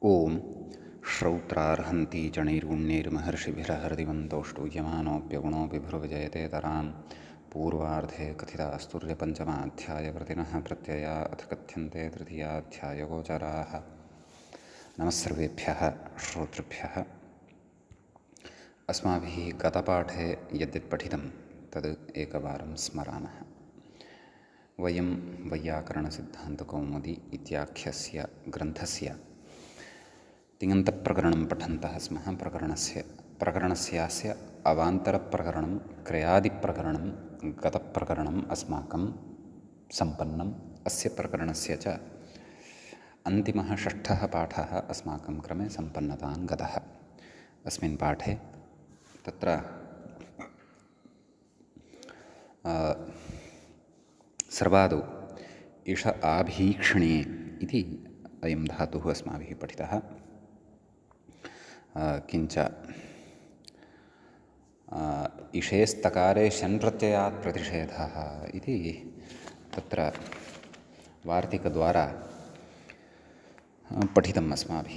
ओम श्रौत्रार्हन्ति चणैर्गुण्यैर्महर्षिभिरहृदिवन्तोष्टूयमानोऽप्यगुणोऽपि भ्रुविजयते तरान् पूर्वार्धे कथितास्तुर्यपञ्चमाध्यायकृतिनः प्रत्यया अथ कथ्यन्ते तृतीयाध्यायगोचराः। नमस्सर्वेभ्यः श्रोतृभ्यः। अस्माभिः गतपाठे यद्यत् पठितं तद् एकवारं स्मरामः। वयं वैयाकरणसिद्धान्तकौमुदी इत्याख्यस्य ग्रन्थस्य तिङन्तप्रकरणं पठन्तः स्मः। प्रकरणस्यास्य अवान्तरप्रकरणं क्रयादिप्रकरणं गतप्रकरणम् अस्माकं सम्पन्नम्। अस्य प्रकरणस्य च अन्तिमः षष्ठः पाठः अस्माकं क्रमे सम्पन्नतां गतः। अस्मिन् पाठे तत्र सर्वादौ इष आभीक्ष्णे इति अयं धातुः अस्माभिः पठितः। किञ्च इषेस्तकारे शन् प्रत्ययात् प्रतिषेधः इति तत्र वार्तिकद्वारा पठितम् अस्माभिः।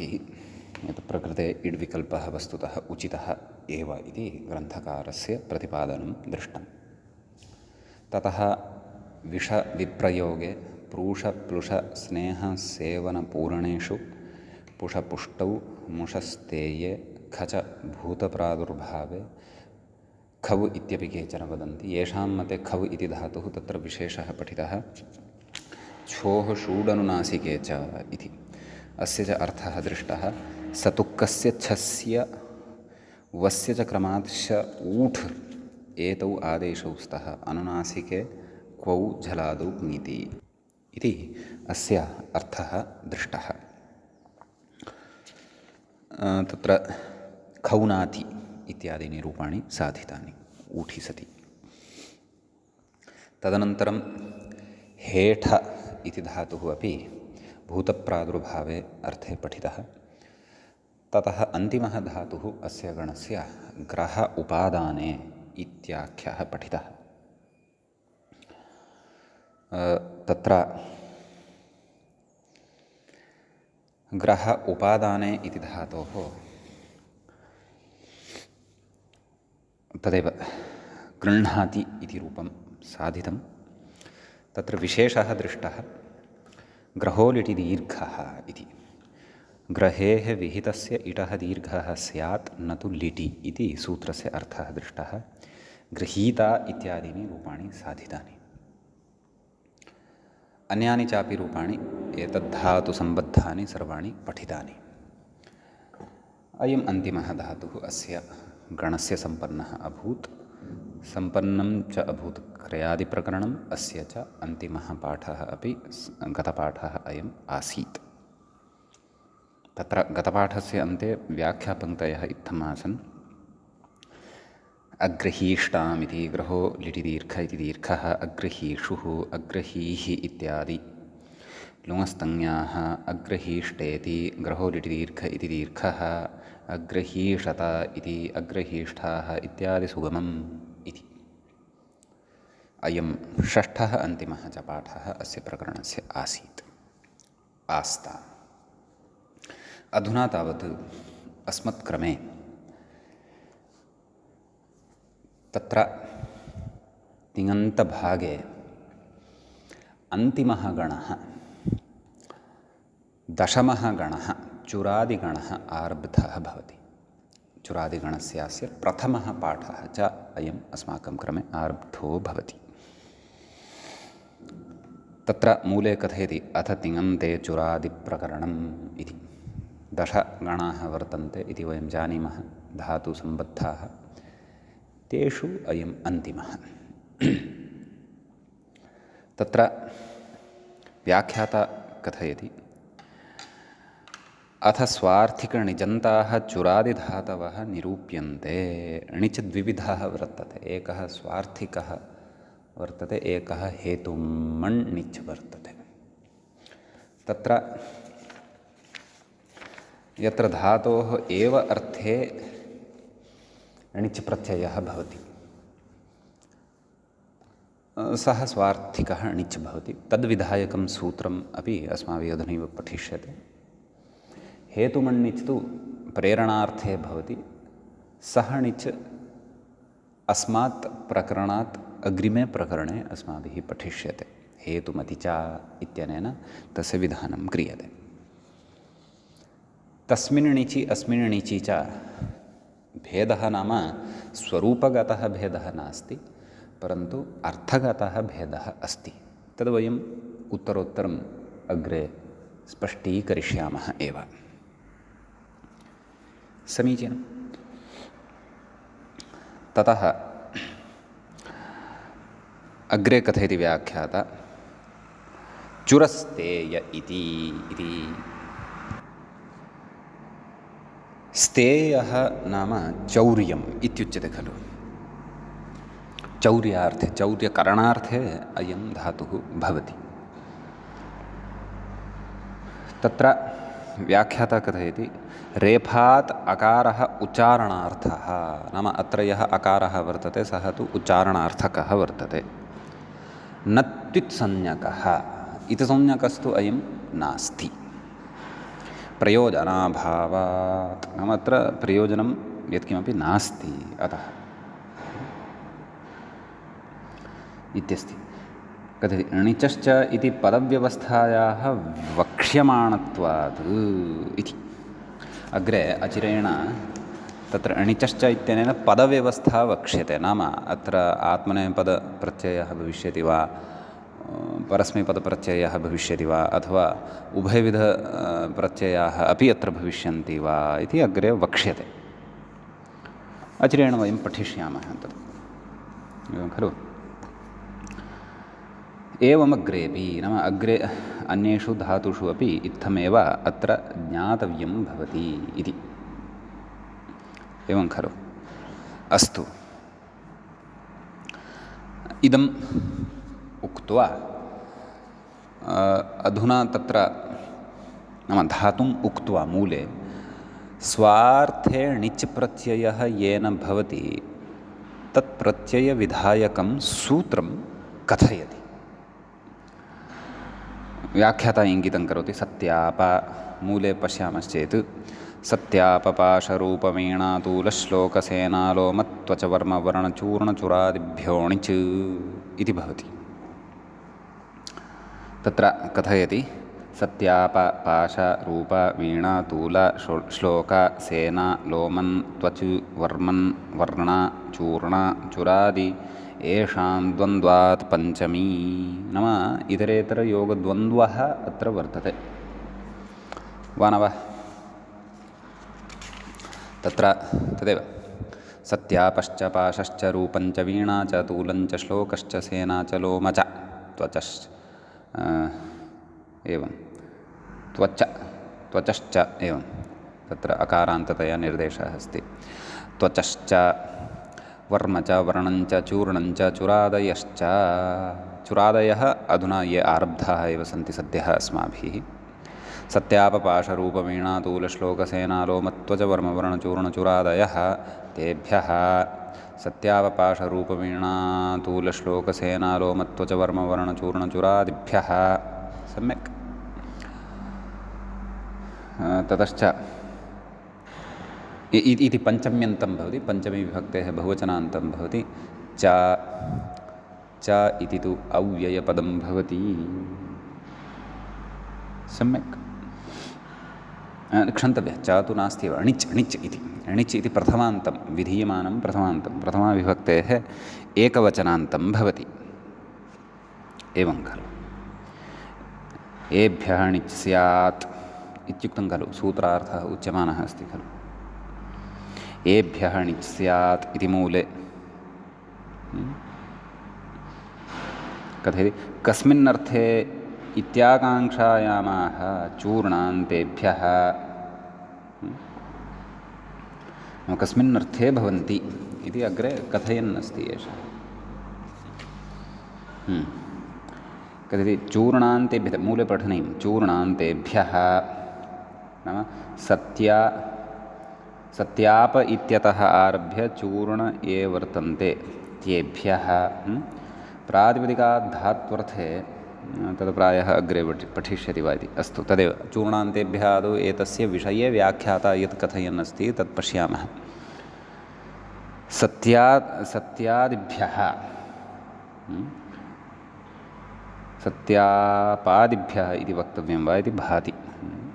यत् प्रकृते इड्विकल्पः वस्तुतः उचितः एव इति ग्रन्थकारस्य प्रतिपादनं दृष्टं। ततः विषविप्रयोगे प्रूषप्लुषस्नेहसेवनपूरणेषु पुषपुष्टौ मुषस्तेये खच भूतप्रादुर्भावे खव् इत्यपि केचन वदन्ति। येषां मते खव् इति धातुः तत्र विशेषः पठितः छोः षूडनुनासिके च इति। अस्य च अर्थः दृष्टः सतुक्कस्य छस्य वस्य च क्रमात् श ऊठ् एतौ आदेशौ स्तः अनुनासिके क्वौ झलादौ ङीति इति अस्य अर्थः दृष्टः। तत्र खौनाति इत्यादीनि रूपाणि साधितानि ऊठि सति। तदनन्तरं हेठ इति धातुः अपि भूतप्रादुर्भावे अर्थे पठितः। ततः अन्तिमः धातुः अस्य गणस्य ग्रह उपादाने इत्याख्यः पठितः। तत्र ग्रह उपादाने इति धातोः तदेव गृह्णाति इति रूपं साधितं। तत्र विशेषः दृष्टः ग्रहो लिटि दीर्घः इति। ग्रहेः विहितस्य इटः दीर्घः स्यात् न तु लिटि इति सूत्रस्य अर्थः दृष्टः। गृहीता इत्यादीनि रूपाणि साधितानि। अन्यानि चापि रूपाणि एतद्धातुसम्बद्धानि सर्वाणि पठितानि। अयम् अन्तिमः धातुः अस्य गणस्य सम्पन्नः अभूत्। सम्पन्नं च अभूत् क्रयादिप्रकरणम्। अस्य च अन्तिमः पाठः अपि गतपाठः अयम् आसीत्। तत्र गतपाठस्य अन्ते व्याख्यापङ्क्तयः इत्थम् आसन्। अग्रहीष्टाम् इति ग्रहो लिटि दीर्घ इति दीर्घः अग्रहीषुः अग्रहीः इत्यादि। लुङस्तङ्याः अग्रहीष्टेति ग्रहो लिटि दीर्घ इति दीर्घः अग्रहीषत इति अग्रहीष्ठाः इत्यादि सुगमम् इति। अयं षष्ठः अन्तिमः च पाठः अस्य प्रकरणस्य आसीत् आस्ता। अधुना तावत् अस्मत्क्रमे तत्र तिङन्तभागे अन्तिमः गणः दशमः गणः चुरादिगणः आरब्धः भवति। चुरादिगणस्यास्य प्रथमः पाठः च अयम् अस्माकं क्रमे आरब्धो भवति। तत्र मूले कथयति अथ तिङन्ते चुरादिप्रकरणम् इति। दशगणाः वर्तन्ते इति वयं जानीमः धातुसम्बद्धाः। तेषु अयम् अन्तिमः। तत्र व्याख्याता कथयति अथ स्वार्थिकणिजन्ताः चुरादिधातवः निरूप्यन्ते। णिच् द्विविधः वर्तते। एकः स्वार्थिकः वर्तते, एकः हेतुमण् णिच् वर्तते। तत्र यत्र धातोः एव अर्थे णिच् प्रत्ययः भवति सः स्वार्थिकः णिच् भवति। तद्विधायकं सूत्रम् अपि अस्माभिः अधुनैव पठिष्यते। हेतुमण्णिच् तु प्रेरणार्थे भवति। सः णिच् अस्मात् प्रकरणात् अग्रिमे प्रकरणे अस्माभिः पठिष्यते। हेतुमति च इत्यनेन तस्य विधानं क्रियते। तस्मिन् णिचि अस्मिन् णिचि च भेदः नाम स्वरूपगतः भेदः नास्ति, परन्तु अर्थगतः भेदः अस्ति। तद्वयम् उत्तरोत्तरम् अग्रे स्पष्टीकरिष्यामः एव। समीचीनम्। ततः अग्रे कथयति व्याख्याता चुरस्तेय इति। स्तेयः नाम चौर्यम् इत्युच्यते खलु। चौर्यार्थे, चौर्यकरणार्थे अयं धातुः भवति। तत्र व्याख्याता कथयति रेफात् अकारः उच्चारणार्थः, नाम अत्र यः अकारः वर्तते सः तु उच्चारणार्थकः वर्तते। न त्वित्संज्ञकः, इतिसंज्ञकस्तु अयं नास्ति। प्रयोजनाभावात्, नाम अत्र प्रयोजनं यत्किमपि नास्ति अतः इत्यस्ति। कथयति णिचश्च इति पदव्यवस्थायाः वक्ष्यमाणत्वात् इति। अग्रे अचिरेण तत्र णिचश्च इत्यनेन पदव्यवस्था वक्ष्यते, नाम अत्र आत्मनेपदप्रत्ययः भविष्यति वा, परस्मैपदप्रत्ययः भविष्यति वा, अथवा उभयविध प्रत्ययाः अपि अत्र भविष्यन्ति वा इति अग्रे वक्ष्यते। अचिरेण वयं पठिष्यामः तत्, एवं खलु। एवमग्रेपि, नाम अग्रे अन्येषु धातुषु अपि इत्थमेव अत्र ज्ञातव्यं भवति इति, एवं खलु। अस्तु, इदम् उक्त्वा अधुना तत्र नाम धातुम् उक्त्वा मूले स्वार्थे णिच् प्रत्ययः येन भवति तत्प्रत्ययविधायकं सूत्रं कथयति। व्याख्याता इङ्गितं करोति सत्याप, मूले पश्यामश्चेत् सत्यापपाशरूपवीणातूलश्लोकसेनालोमत्वचवर्मवर्णचूर्णचुरादिभ्यो णिच् इति भवति। तत्र कथयति सत्यापपाशरूपवीणातूल श्लोक सेना लोमन् त्वच् वर्मन् वर्ण चूर्ण चुरादि येषां द्वन्द्वात् पञ्चमी, नाम इतरेतरयोगद्वन्द्वः अत्र वर्तते वा न वा। तत्र तदेव सत्यापश्च पाशश्च रूपञ्च वीणा च तूलञ्च श्लोकश्च सेना च लोम च त्वचश्च, एवं त्वचश्च, एवं तत्र अकारान्ततया निर्देशः अस्ति। त्वचश्च वर्म च वर्णञ्च चूर्णञ्च चुरादयश्च, चुरादयः अधुना ये आरब्धाः एव सन्ति सद्यः अस्माभिः। सत्यापपाशरूपवीणातूलश्लोकसेनालोमत्वचवर्मवर्णचूर्णचुरादयः, तेभ्यः सत्यापपाशरूपवीणातूलश्लोकसेनालोमत्वचवर्मवर्णचूर्णचुरादिभ्यः। सम्यक्। ततश्च इति पञ्चम्यन्तं भवति, पञ्चमीविभक्तेः बहुवचनान्तं भवति। च इति तु अव्ययपदं भवति। सम्यक्। क्षन्तव्यः, च तु नास्ति एव, णिच् इति, णिच् इति प्रथमान्तं विधीयमानं प्रथमान्तं, प्रथमाविभक्तेः एकवचनान्तं भवति, एवं खलु। एभ्यः णिच् स्यात् इत्युक्तं खलु, सूत्रार्थः उच्यमानः अस्ति खलु। एभ्यः णिच् स्यात् इति मूले कथयति कस्मिन्नर्थे इत्याकाङ्क्षायामाः चूर्णान्तेभ्यः, कस्मिन्नर्थे भवन्ति इति अग्रे कथयन् अस्ति एषः। कथयति चूर्णान्तेभ्यः, मूले पठनीयं, चूर्णान्तेभ्यः नाम सत्याप इत्यतः आरभ्य चूर्ण ये वर्तन्ते तेभ्यः। प्रातिपदिकात् धात्वर्थे तद् प्रायः अग्रे पठिष्यति वा इति। अस्तु, तदेव चूर्णान्तेभ्यः आदौ एतस्य विषये व्याख्याता यत् कथयन् अस्ति तत् पश्यामः। सत्यादिभ्यः सत्यापादिभ्यः इति वक्तव्यं वा इति भाति।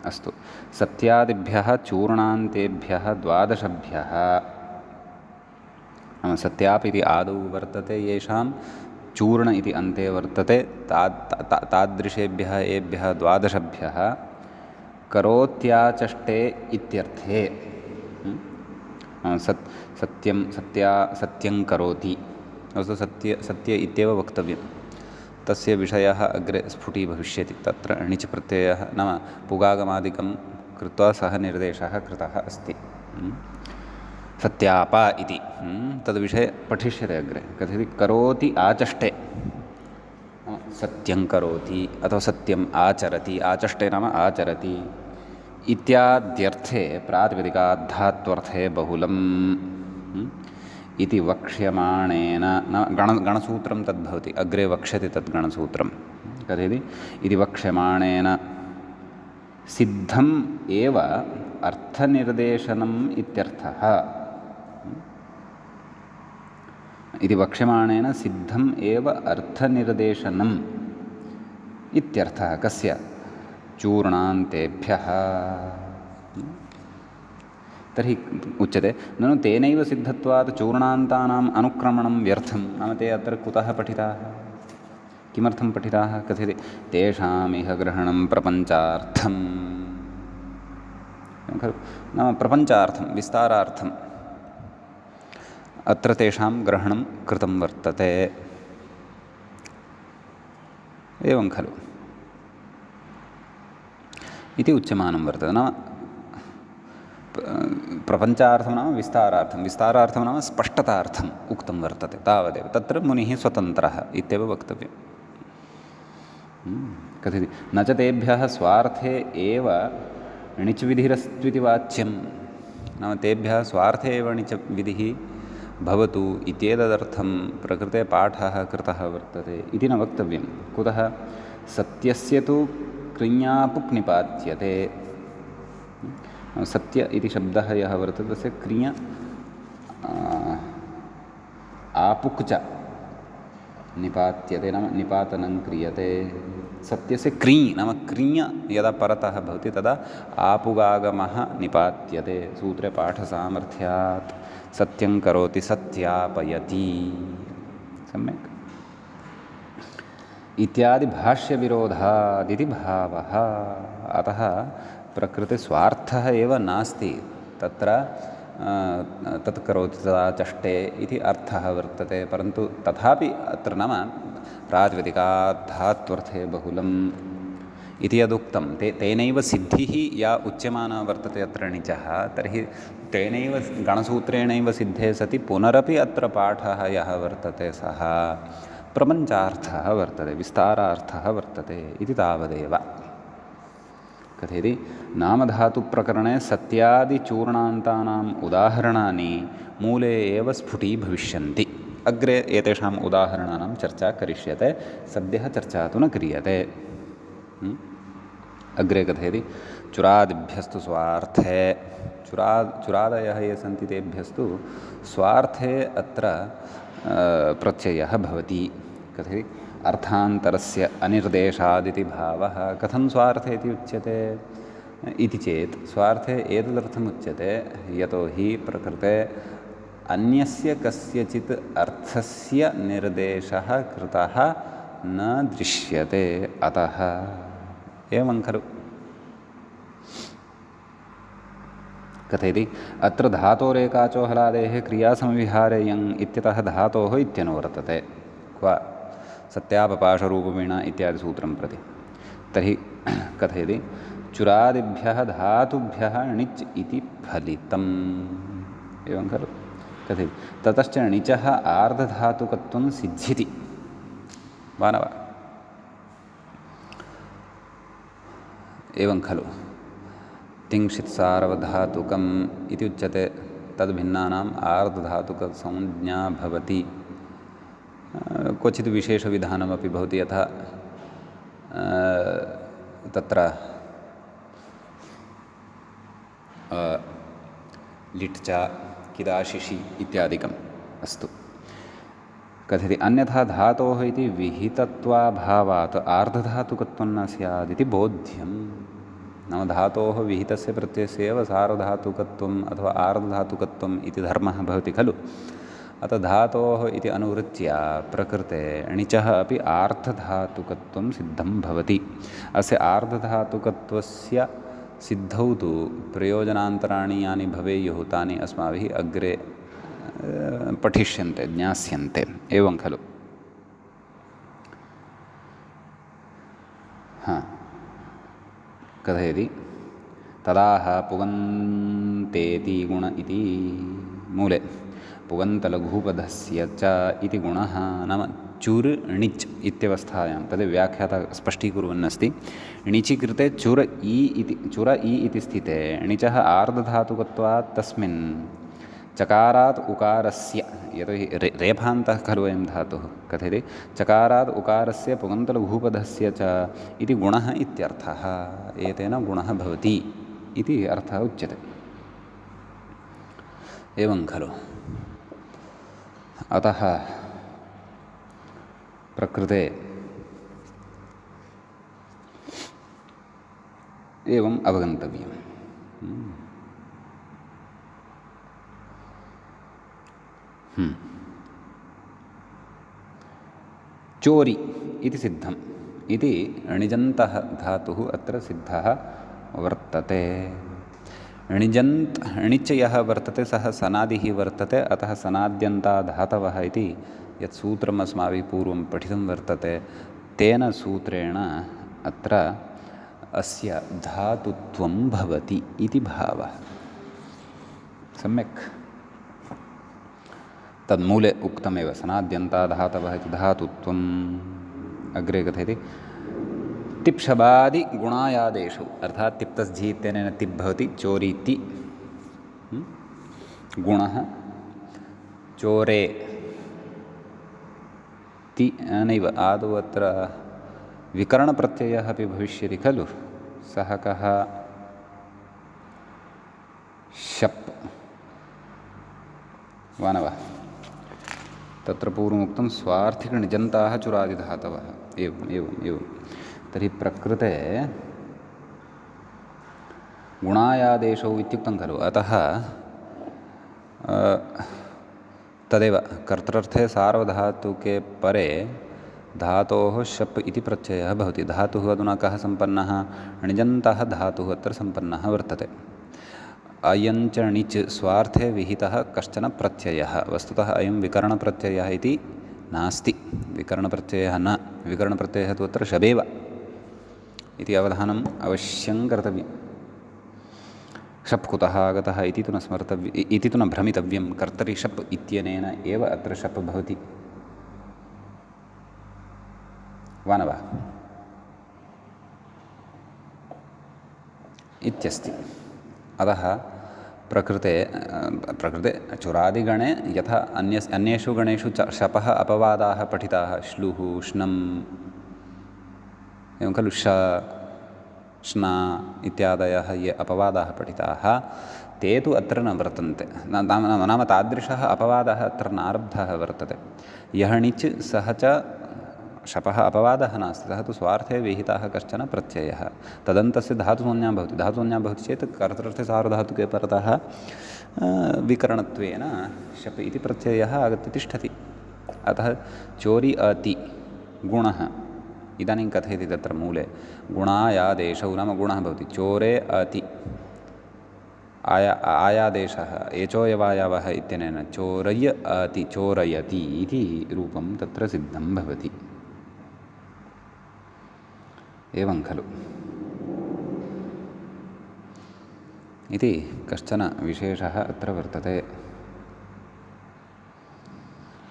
अस्तु, सत्यादिभ्यः चूर्णान्तेभ्यः द्वादशभ्यः, सत्याप् इति आदौ वर्तते येषां चूर्ण इति अन्ते वर्तते, तादृशेभ्यः एभ्यः द्वादशभ्यः करोत्याचष्टे इत्यर्थे सत्यं करोति। अस्तु, सत्य इत्येव वक्तव्यं। तस्य विषयः अग्रे स्फुटीभविष्यति। तत्र णिच् प्रत्ययः नाम पुगागमादिकं कृत्वा सः निर्देशः कृतः अस्ति। सत्याप इति तद्विषये पठिष्यते अग्रे। कथयति करोति आचष्टे, सत्यं करोति अथवा सत्यम् आचरति, आचष्टे नाम आचरति इत्याद्यर्थे प्रातिपदिकाद्धात्वर्थे बहुलम् इति वक्ष्यमाणेन गणसूत्रं तद्भवति, अग्रे वक्ष्यते तद् गणसूत्रं। कथयति इति वक्ष्यमाणेन सिद्धम् एव अर्थनिर्देशनम् इत्यर्थः। इति वक्ष्यमाणेन सिद्धम् एव अर्थनिर्देशनम् इत्यर्थः। कस्य? चूर्णान्तेभ्यः। तर्हि उच्यते ननु तेनैव सिद्धत्वात् चूर्णान्तानाम् अनुक्रमणं व्यर्थं। नाम ते अत्र कुतः पठिताः, किमर्थं पठिताः? कथयति तेषामिह ग्रहणं प्रपञ्चार्थं, खलु? नाम प्रपञ्चार्थं, विस्तारार्थम् अत्र तेषां ग्रहणं कृतं वर्तते, एवं खलु इति उच्यमानं वर्तते। नाम प्रपञ्चार्थं नाम विस्तारार्थं, विस्तारार्थं नाम स्पष्टतार्थम् उक्तं वर्तते, तावदेव। तत्र मुनिः स्वतन्त्रः इत्येव वक्तव्यम्। कथयति न च तेभ्यः स्वार्थे एव णिच् विधिरस्त्विति वाच्यं। नाम तेभ्यः स्वार्थे एव णिच् विधिः भवतु इत्येतदर्थं प्रकृते पाठः कृतः वर्तते इति न वक्तव्यं। कुतः? सत्यस्य तु क्रियापुक् निपात्यते। सत्य इति शब्दः यः वर्तते तस्य क्रिया आपुक् च निपात्यते, नाम निपातनं क्रियते। सत्यस्य क्री नाम क्रिया यदा परतः भवति तदा आपुगागमः निपात्यते। सूत्रे पाठसामर्थ्यात् सत्यं करोति सत्यापयति, सम्यक् इत्यादि भाष्यविरोधादिति भावः। अतः प्रकृते स्वार्थः एव नास्ति तत्र, तत् करोति तदा चष्टे इति अर्थः वर्तते। परन्तु तथापि अत्र नाम प्रातिपदिकाद्धात्वर्थे बहुलम् इति यदुक्तं तेनैव सिद्धिः या उच्यमाना वर्तते अत्र णिचः, तर्हि तेनैव गणसूत्रेणैव सिद्धे सति पुनरपि अत्र पाठः यः वर्तते सः प्रपञ्चार्थः वर्तते, विस्तारार्थः वर्तते इति तावदेव। कथयति नामधातुप्रकरणे सत्यादिचूर्णान्तानाम् उदाहरणानि मूले एव स्फुटीभविष्यन्ति। अग्रे एतेषाम् उदाहरणानां चर्चा करिष्यते, सद्यः चर्चा तु न क्रियते। अग्रे कथयति चुरादिभ्यस्तु स्वार्थे, चुरादयः ये सन्ति तेभ्यस्तु स्वार्थे अत्र प्रत्ययः भवति। कथयति अर्थान्तरस्य अनिर्देशादिति भावः। कथं स्वार्थे इति उच्यते इति चेत् स्वार्थे एतदर्थम् उच्यते यतोहि प्रकृते अन्यस्य कस्यचित् अर्थस्य निर्देशः कृतः न दृश्यते, अतः। एवं खलु? कथयति अत्र धातोरेकाचो हलादेः क्रियासमविहारेयम् इत्यतः धातोः इत्यनो वर्तते। क्व? सत्यापपाशरूपवीणा इत्यादि सूत्रं प्रति। तर्हि कथयति चुरादिभ्यः धातुभ्यः णिच् इति फलितम्, एवं खलु? कथयति ततश्च णिचः आर्धधातुकत्वं सिद्ध्यति वा न वा? एवं खलु? तिङ्क्षित् सार्वधातुकम् इति उच्यते, तद्भिन्नानाम् आर्धधातुकसंज्ञा भवति। क्वचित् विशेषविधानमपि भवति, यथा तत्र लिट् च किदाशिषि इत्यादिकम् अस्तु कथयति। अन्यथा धातोः इति विहितत्वाभावात् आर्धधातुकत्वं न स्यादिति बोध्यं। नाम धातोः विहितस्य प्रत्ययस्य एव सार्वधातुकत्वम् अथवा आर्धधातुकत्वम् इति धर्मः भवति खलु। अतः धातोः इति अनुवृत्य प्रकृते णिचः अपि आर्धधातुकत्वं सिद्धं भवति। अस्य आर्धधातुकत्वस्य सिद्धौ तु प्रयोजनान्तराणि यानि भवेयुः तानि अस्माभिः अग्रे पठिष्यन्ते ज्ञास्यन्ते एवं खलु। कथयति तदाह पुगन्तेति गुण इति मूले पुगन्तलघुपधस्य च इति गुणः नाम चुर् णिच् इत्यवस्थायां तद् व्याख्याता स्पष्टीकुर्वन्नस्ति। णिचि कृते चुर इ इति स्थिते णिचः आर्धधातुकत्वात् तस्मिन् चकारात् उकारस्य यतोहि रेफान्तः खलु अयं धातुः कथयति चकारात् उकारस्य पुगन्तलघुपधस्य च इति गुणः इत्यर्थः। एतेन गुणः भवति इति अर्थः उच्यते एवं खलु। अतः प्रकृते एवम् अवगन्तव्यम्। चोरि इति सिद्धम् इति णिजन्तः धातुः अत्र सिद्धः वर्तते। णिच् यः वर्तते सः सनादिः वर्तते। अतः सनाद्यन्ता धातवः इति यत् सूत्रम् अस्माभिः पूर्वं पठितं वर्तते तेन सूत्रेण अत्र अस्य धातुत्वं भवति इति भावः। सम्यक् तन्मूले उक्तमेव सनाद्यन्ता धातवः इति धातुत्वम्। अग्रे कथयति तिप्शबादि गुणायादेषु अर्थात् तिप्तस्झि इत्यनेन तिप् भवति चोरीति गुणः चोरे ति नैव आदौ अत्र विकरणप्रत्ययः अपि भविष्यति खलु। सः कः शप् वा न वा। तत्र पूर्वमुक्तं स्वार्थिकनिजन्ताः चुरादिधातवः एवं तर्हि प्रकृते गुणायादेशौ इत्युक्तं खलु। अतः तदेव कर्तृर्थे सार्वधातुके परे धातोः शप् इति प्रत्ययः भवति। धातुः अधुना कः सम्पन्नः णिजन्तः धातुः अत्र सम्पन्नः वर्तते। अयञ्च णिच् स्वार्थे विहितः कश्चन प्रत्ययः। वस्तुतः अयं विकरणप्रत्ययः इति नास्ति। विकरणप्रत्ययः न विकरणप्रत्ययः तु अत्र शबेव इति अवधानम् अवश्यं कर्तव्यं। शप् कुतः आगतः इति तु न भ्रमितव्यं। कर्तरि शप् इत्यनेन एव अत्र शप् भवति वा न वा इत्यस्ति। अतः प्रकृते चुरादिगणे यथा अन्येषु गणेषु शपः अपवादाः पठिताः श्लुः श्नम् एवं खलु श श्ना इत्यादयः ये अपवादाः पठिताः ते तु अत्र न वर्तन्ते। नाम तादृशः अपवादः अत्र नारब्धः वर्तते। यः णिच् सः च शपः अपवादः नास्ति। सः तु स्वार्थे विहितः कश्चन प्रत्ययः। तदन्तस्य धातुसंज्ञा भवति। धातुसंज्ञा भवति चेत् कर्तृर्थे सार्वधातुके परतः विकरणत्वेन शप् इति प्रत्ययः आगत्य तिष्ठति। अतः चोरि अति गुणः इदानीं कथयति तत्र मूले गुणायादेशौ नाम गुणः भवति चोरे अति आयादेशः एचोयवायावः इत्यनेन चोरय्य अति चोरयति इति रूपं तत्र सिद्धं भवति एवं खलु इति कश्चन विशेषः अत्र वर्तते।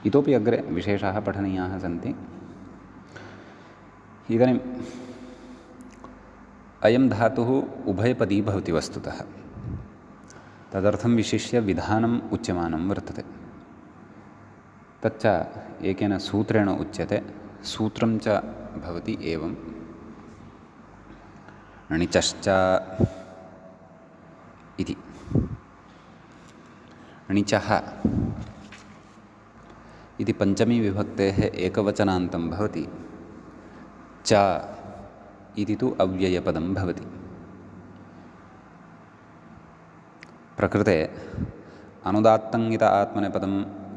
इतोपि अग्रे विशेषाः पठनीयाः सन्ति। इदानीम् अयं धातुः उभयपदी भवति वस्तुतः। तदर्थं विशिष्य विधानम् उच्यमानं वर्तते। तच्च एकेन सूत्रेण उच्यते। सूत्रं च भवति एवं णिचश्च इति। णिचः इति पञ्चमी विभक्तेः एकवचनान्तं भवति। च इति तु अव्ययपदं भवति। प्रकृते अनुदात्तङ्गित आत्मनेपदं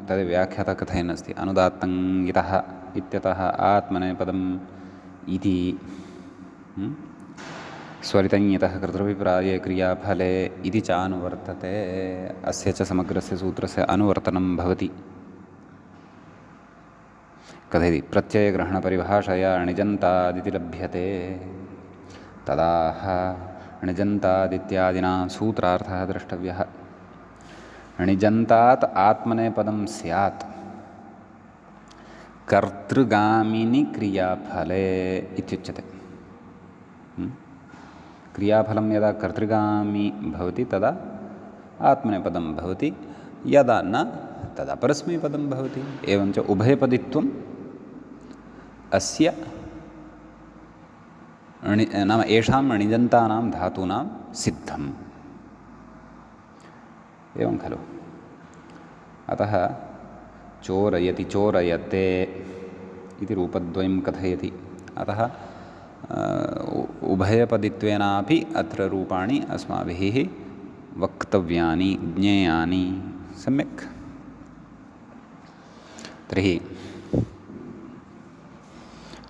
तद् व्याख्याता कथयन् अस्ति। अनुदात्तङ्गितः इत्यतः आत्मनेपदम् इति स्वरितञ्यतः कर्तृभिप्राये क्रियाफले इति च अनुवर्तते। अस्य च समग्रस्य सूत्रस्य अनुवर्तनं भवति। कथयति प्रत्ययग्रहणपरिभाषया णिजन्तादिति लभ्यते। तदाह णिजन्तादित्यादिना सूत्रार्थः द्रष्टव्यः। णिजन्तात् आत्मनेपदं स्यात् कर्तृगामिनि क्रियाफले इत्युच्यते। क्रियाफलं यदा कर्तृगामी भवति तदा आत्मनेपदं भवति, यदा न तदा परस्मैपदं भवति। एवञ्च उभयपदित्वम् अस्य नाम येषां णिजन्तानां धातूनां सिद्धम्। एवं खलु। अतः चोरयति चोरयते इति रूपद्वयं कथयति। अतः उभयपदित्वेनापि अत्र रूपाणि अस्माभिः वक्तव्यानि ज्ञेयानि सम्यक्। तर्हि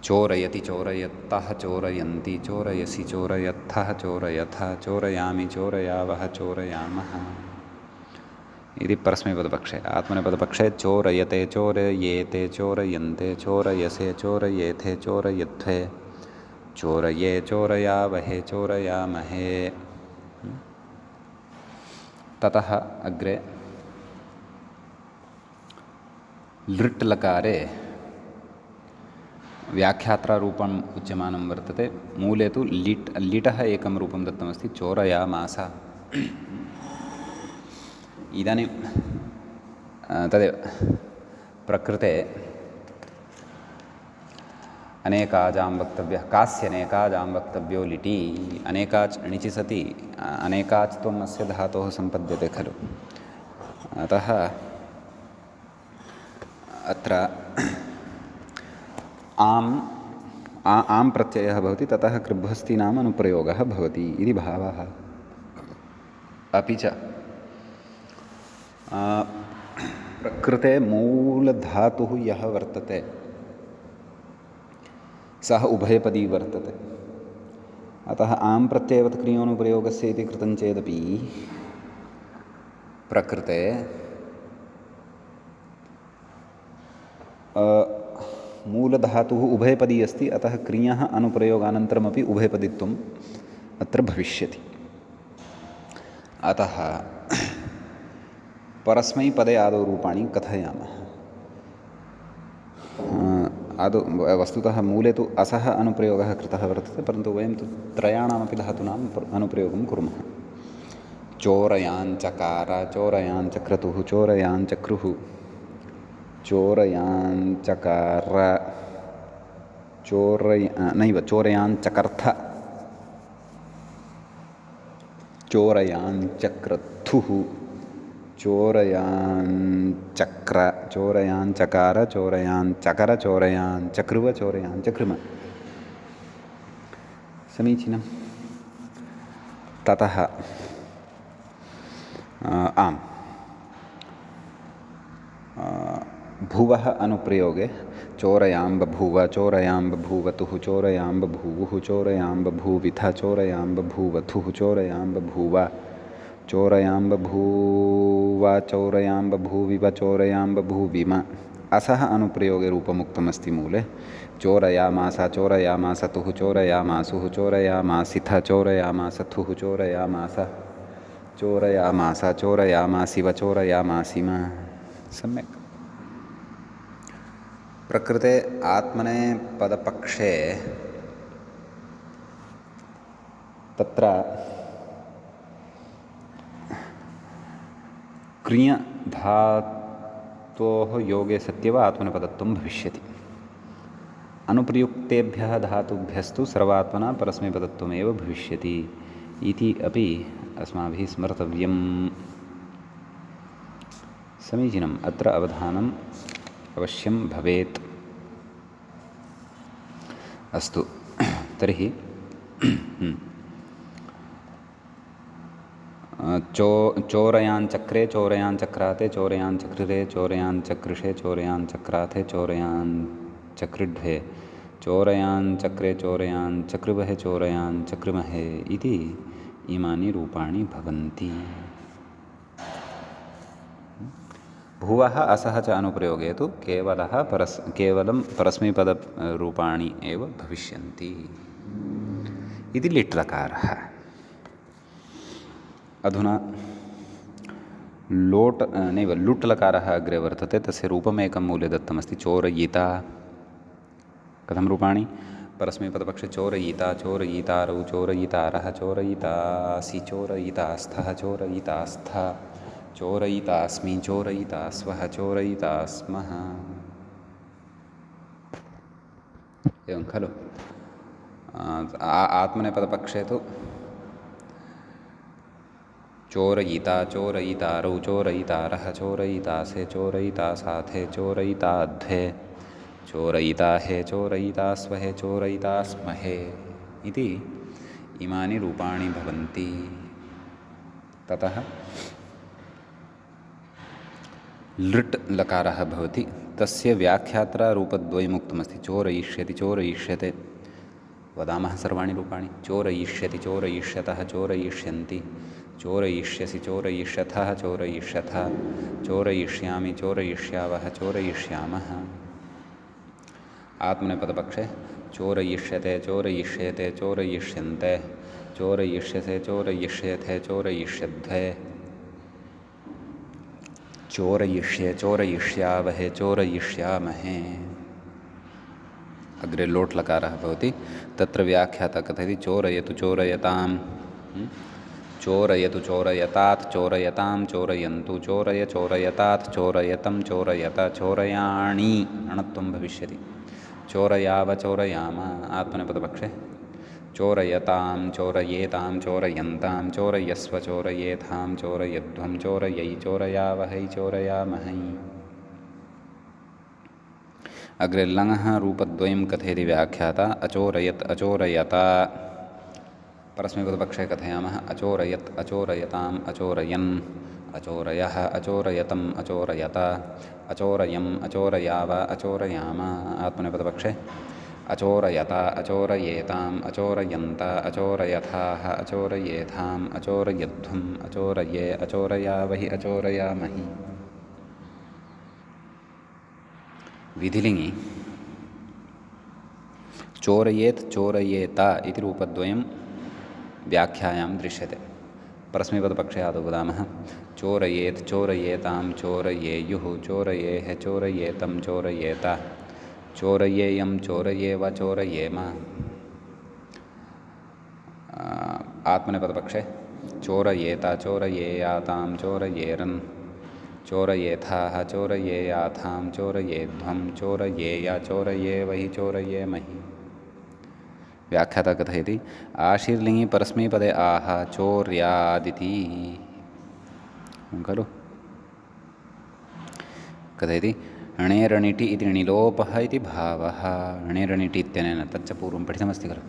चोरयति चोरयन्तः चोरयन्ति चोरयसि चोरयथः चोरयथ चोरयामि चोरयावः चोरयामः इति परस्मैपदपक्षे। आत्मनेपदपक्षे चोरयते चोरयेते चोरयन्ते चोरयसे चोरयेथे चोरयध्वे चोरये चोरयावहे चोरयामहे। ततः अग्रे लृट् लकारे व्याख्यात्रारूपम् उच्यमानं वर्तते। मूले तु लिटः एकं रूपं दत्तमस्ति, चोरयामास। इदानीं तदेव प्रकृते अनेकाजां वक्तव्यः कास्यनेकाजां वक्तव्यो लिटि। अनेकाच् णिचि सति अनेकाच् त्वम् अस्य धातोः सम्पद्यते खलु। अतः अत्र आम् प्रत्ययः भवति, ततः कृभ्वस्तीनाम् अनुप्रयोगः भवति इति भावः। अपि च प्रकृते मूलधातुः यः वर्तते सः उभयपदी वर्तते। अतः आम् प्रत्ययवत् क्रियोनुप्रयोगस्य इति कृतं चेदपि प्रकृते मूलधातुः उभयपदी अस्ति। अतः क्रियः अनुप्रयोगानन्तरमपि उभयपदित्वम् अत्र भविष्यति। अतः परस्मैपदे आदौ रूपाणि कथयामः। आदौ वस्तुतः मूले तु असः अनुप्रयोगः कृतः वर्तते, परन्तु वयं तु त्रयाणामपि धातूनाम् अनुप्रयोगं कुर्मः। चोरयाञ्चकार चोरयाञ्चक्रतुः चोरयाञ्चक्रुः चोरयाञ्चकार चोरयाञ्चकर्थ चोरयाञ्चक्रतुः चोरयाञ्चक्र चोरयाञ्चकार चोरयाञ्चकर चोरयाञ्चकृव चोरयाञ्चकृम। समीचीनं। ततः आम् भुवः अनुप्रयोगे चोरयां बभूव चोरयां बभूवतुः चोरयां बभूवुः चोरयां बभूविथ चोरयां बभूवथुः चोरयां बभूव चोरयां बभूव चोरयां बभूविव चोरयां बभूविम। असः अनुप्रयोगे रूपमुक्तमस्ति मूले। चोरयामास चोरयामासतुः चोरयामासुः चोरयामासिथ चोरयामासथुः चोरयामास चोरयामास चोरयामासिव चोरयामासिम। सम्यक्। प्रकृते आत्मनेपदपक्षे तत्र क्रियधातोः योगे सत्येव आत्मनेपदत्वं भविष्यति। अनुप्रयुक्तेभ्यः धातुभ्यस्तु सर्वात्मना परस्मैपदत्वमेव भविष्यति इति अपि अस्माभिः स्मर्तव्यम्। समीचीनम्। अत्र अवधानम् अवश्यं भवेत्। अस्तु तर्हि चोरयाञ्चक्रे चोरयाञ्चक्राते चोरयाञ्चक्रिरे चोरयाञ्चक्रिषे चोरयाञ्चक्राथे चोरयाञ्चक्रिढ्वे चोरयाञ्चक्रे चोरयाञ्चक्रिवहे चोरयाञ्चक्रिमहे इति इमानि रूपाणि भवन्ति। भुवः असः च अनुप्रयोगे तु केवलं परस्मैपदरूपाणि एव भविष्यन्ति इति लिट् लकारः। अधुना लुट् लकारः अग्रे वर्तते, तस्य रूपमेकं मूले दत्तमस्ति चोरयिता। कथं रूपाणि? परस्मैपदपक्षे चोरयिता चोरयितारौ चोरयितारः चोरयितासि चोरयितास्थः चोरयितास्था चोरयितास्मि चोरयितास्वः चोरयितास्मः। एवं खलु? आत्मनेपदपक्षे तु चोरयिता चोरयितारौ चोरयितारः चोरयितासे चोरयितासाथे चोरयिताध्वे चोरयिताहे चोरयितास्वहे चोरयितास्महे इति इमानि रूपाणि भवन्ति। ततः लृट् लकारः भवति, तस्य व्याख्यात्रा रूपद्वयमुक्तमस्ति। चोरयिष्यति चोरयिष्यते, वदामः सर्वाणि रूपाणि। चोरयिष्यति चोरयिष्यतः चोरयिष्यन्ति चोरयिष्यसि चोरयिष्यथः चोरयिष्यथ चोरयिष्यामि चोरयिष्यावः चोरयिष्यामः। आत्मनेपदपक्षे चोरयिष्यते चोरयिष्येते चोरयिष्यन्ते चोरयिष्यसे चोरयिष्येथे चोरयिष्यध्वे चोरयिष्ये चोरयिष्यावहे चोरयिष्यामहे। अग्रे लोट् लकारः भवति, तत्र व्याख्याता कथयति चोरयतु चोरयताम् चोरयतु चोरयतात् चोरयतां चोरयन्तु चोरय चोरयतात् चोरयतं चोरयत चोरयाणि अणत्वं भविष्यति। चोरयाव चोरयाम। आत्मनेपदपक्षे चोरयतां चोरयेतां चोरयन्तां चोरयस्व चोरयेथां चोरयध्वं चोरयै चोरयावहै चोरयामहै। अग्रे लङः रूपद्वयं कथयति व्याख्याता अचोरयत् अचोरयता। परस्मैपदपक्षे कथयामः अचोरयत् अचोरयताम् अचोरयन् अचोरयः अचोरयतम् अचोरयत अचोरयम् अचोरयाव अचोरयाम। आत्मनेपदपक्षे अचोरयता अचोरयेताम् अचोरयन्त अचोरयथाः अचोरयेथाम् अचोरयध्वम् अचोरये अचोरयावहि अचोरयामहि। विधिलिङि चोरयेत् चोरयेत इति रूपद्वयं व्याख्यायां दृश्यते। परस्मैपदपक्षे आदौ वदामः चोरयेत् चोरयेतां चोरयेयुः चोरयेः चोरयेतं चोरयेत चोरयेयं चोरयेव चोरयेम। आत्मनेपदपक्षे चोरयेत चोरयेयातां चोरयेरन् चोरयेथाः चोरयेयाथां चोरयेध्वं चोरयेय चोरयेवहि चोरयेमहि। व्याख्याता कथयति आशीर्लिङि परस्मैपदे आह चोर्यादिति खलु। कथयति णेरणिटि इति णिलोपः इति भावः। णेरणिटि इत्यनेन तच्च पूर्वं पठितमस्ति खलु।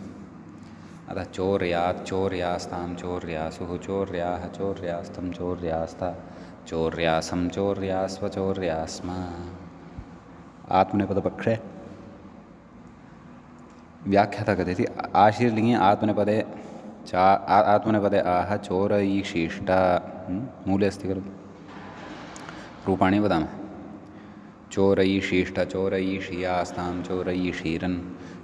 अतः चोर्यात् चोर्यास्तां चोर्यासुः चोर्याः चोर्यास्तं चोर्यास्ता चोर्यासं चोर्यास्व चोर्यास्म। आत्मनेपदपक्षे व्याख्याता कथयति आशीर्लिङि आत्मनेपदे आत्मनेपदे आह चोरयिशिष्ट। मूले अस्ति खलु। रूपाणि वदामः चोरयिशिष्ट चोरयिषियास्तां चोरयिषीरन्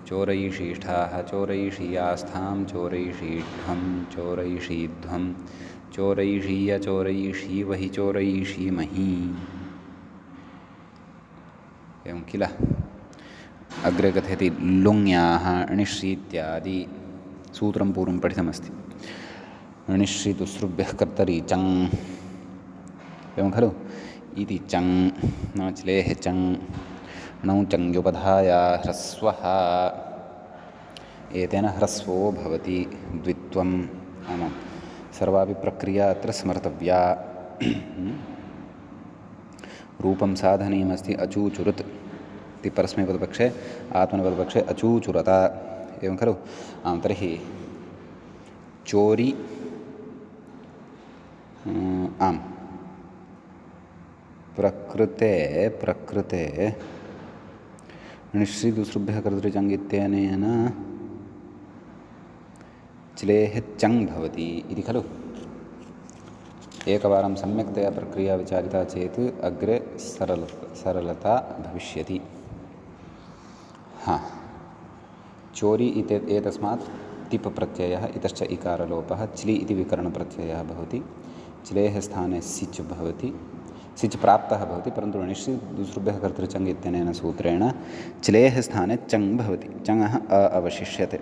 चोरयिशिष्ठाः चोरयिषियास्थां चोरयिषीध्वं चोरयिषीध्वं चोरयिषीय चोरयिषीवहि चोरयिषीमहि। एवं किल। अग्रे कथयति लुङ्याः णिश्रीत्यादि सूत्रं पूर्वं पठितमस्ति। णिश्रीतुसृभ्यः कर्तरि चङ् एवं खलु। इति चङ् नाम चिलेः चङ् णौ चङ्ग्युपधाया ह्रस्वः एतेन ह्रस्वो भवति द्वित्वम् आमां सर्वापि प्रक्रिया अत्र स्मर्तव्या रूपं साधनीयमस्ति अचूचुरुत् इति परस्मैपदपक्षे आत्मनेपदपक्षे अचूचुरत एवं खलु तर्हि चोरि आम् प्रकृते निश्चिदुसृभ्यः कर्तृचङ् इत्यनेन च्लेः चङ् भवति इति खलु एकवारं सम्यक्तया प्रक्रिया विचारिता चेत् अग्रे सरलता भविष्यति चोरि एतस्मात् तिप् प्रत्ययः इतश्च इकारलोपः च्लि इति विकरणप्रत्ययः भवति च्लेः स्थाने सिच् भवति सिच् प्राप्तः भवति परन्तु निश्चिदुसृभ्यः कर्तृचङ् इत्यनेन सूत्रेण च्लेः स्थाने चङ् भवति चङः अवशिष्यते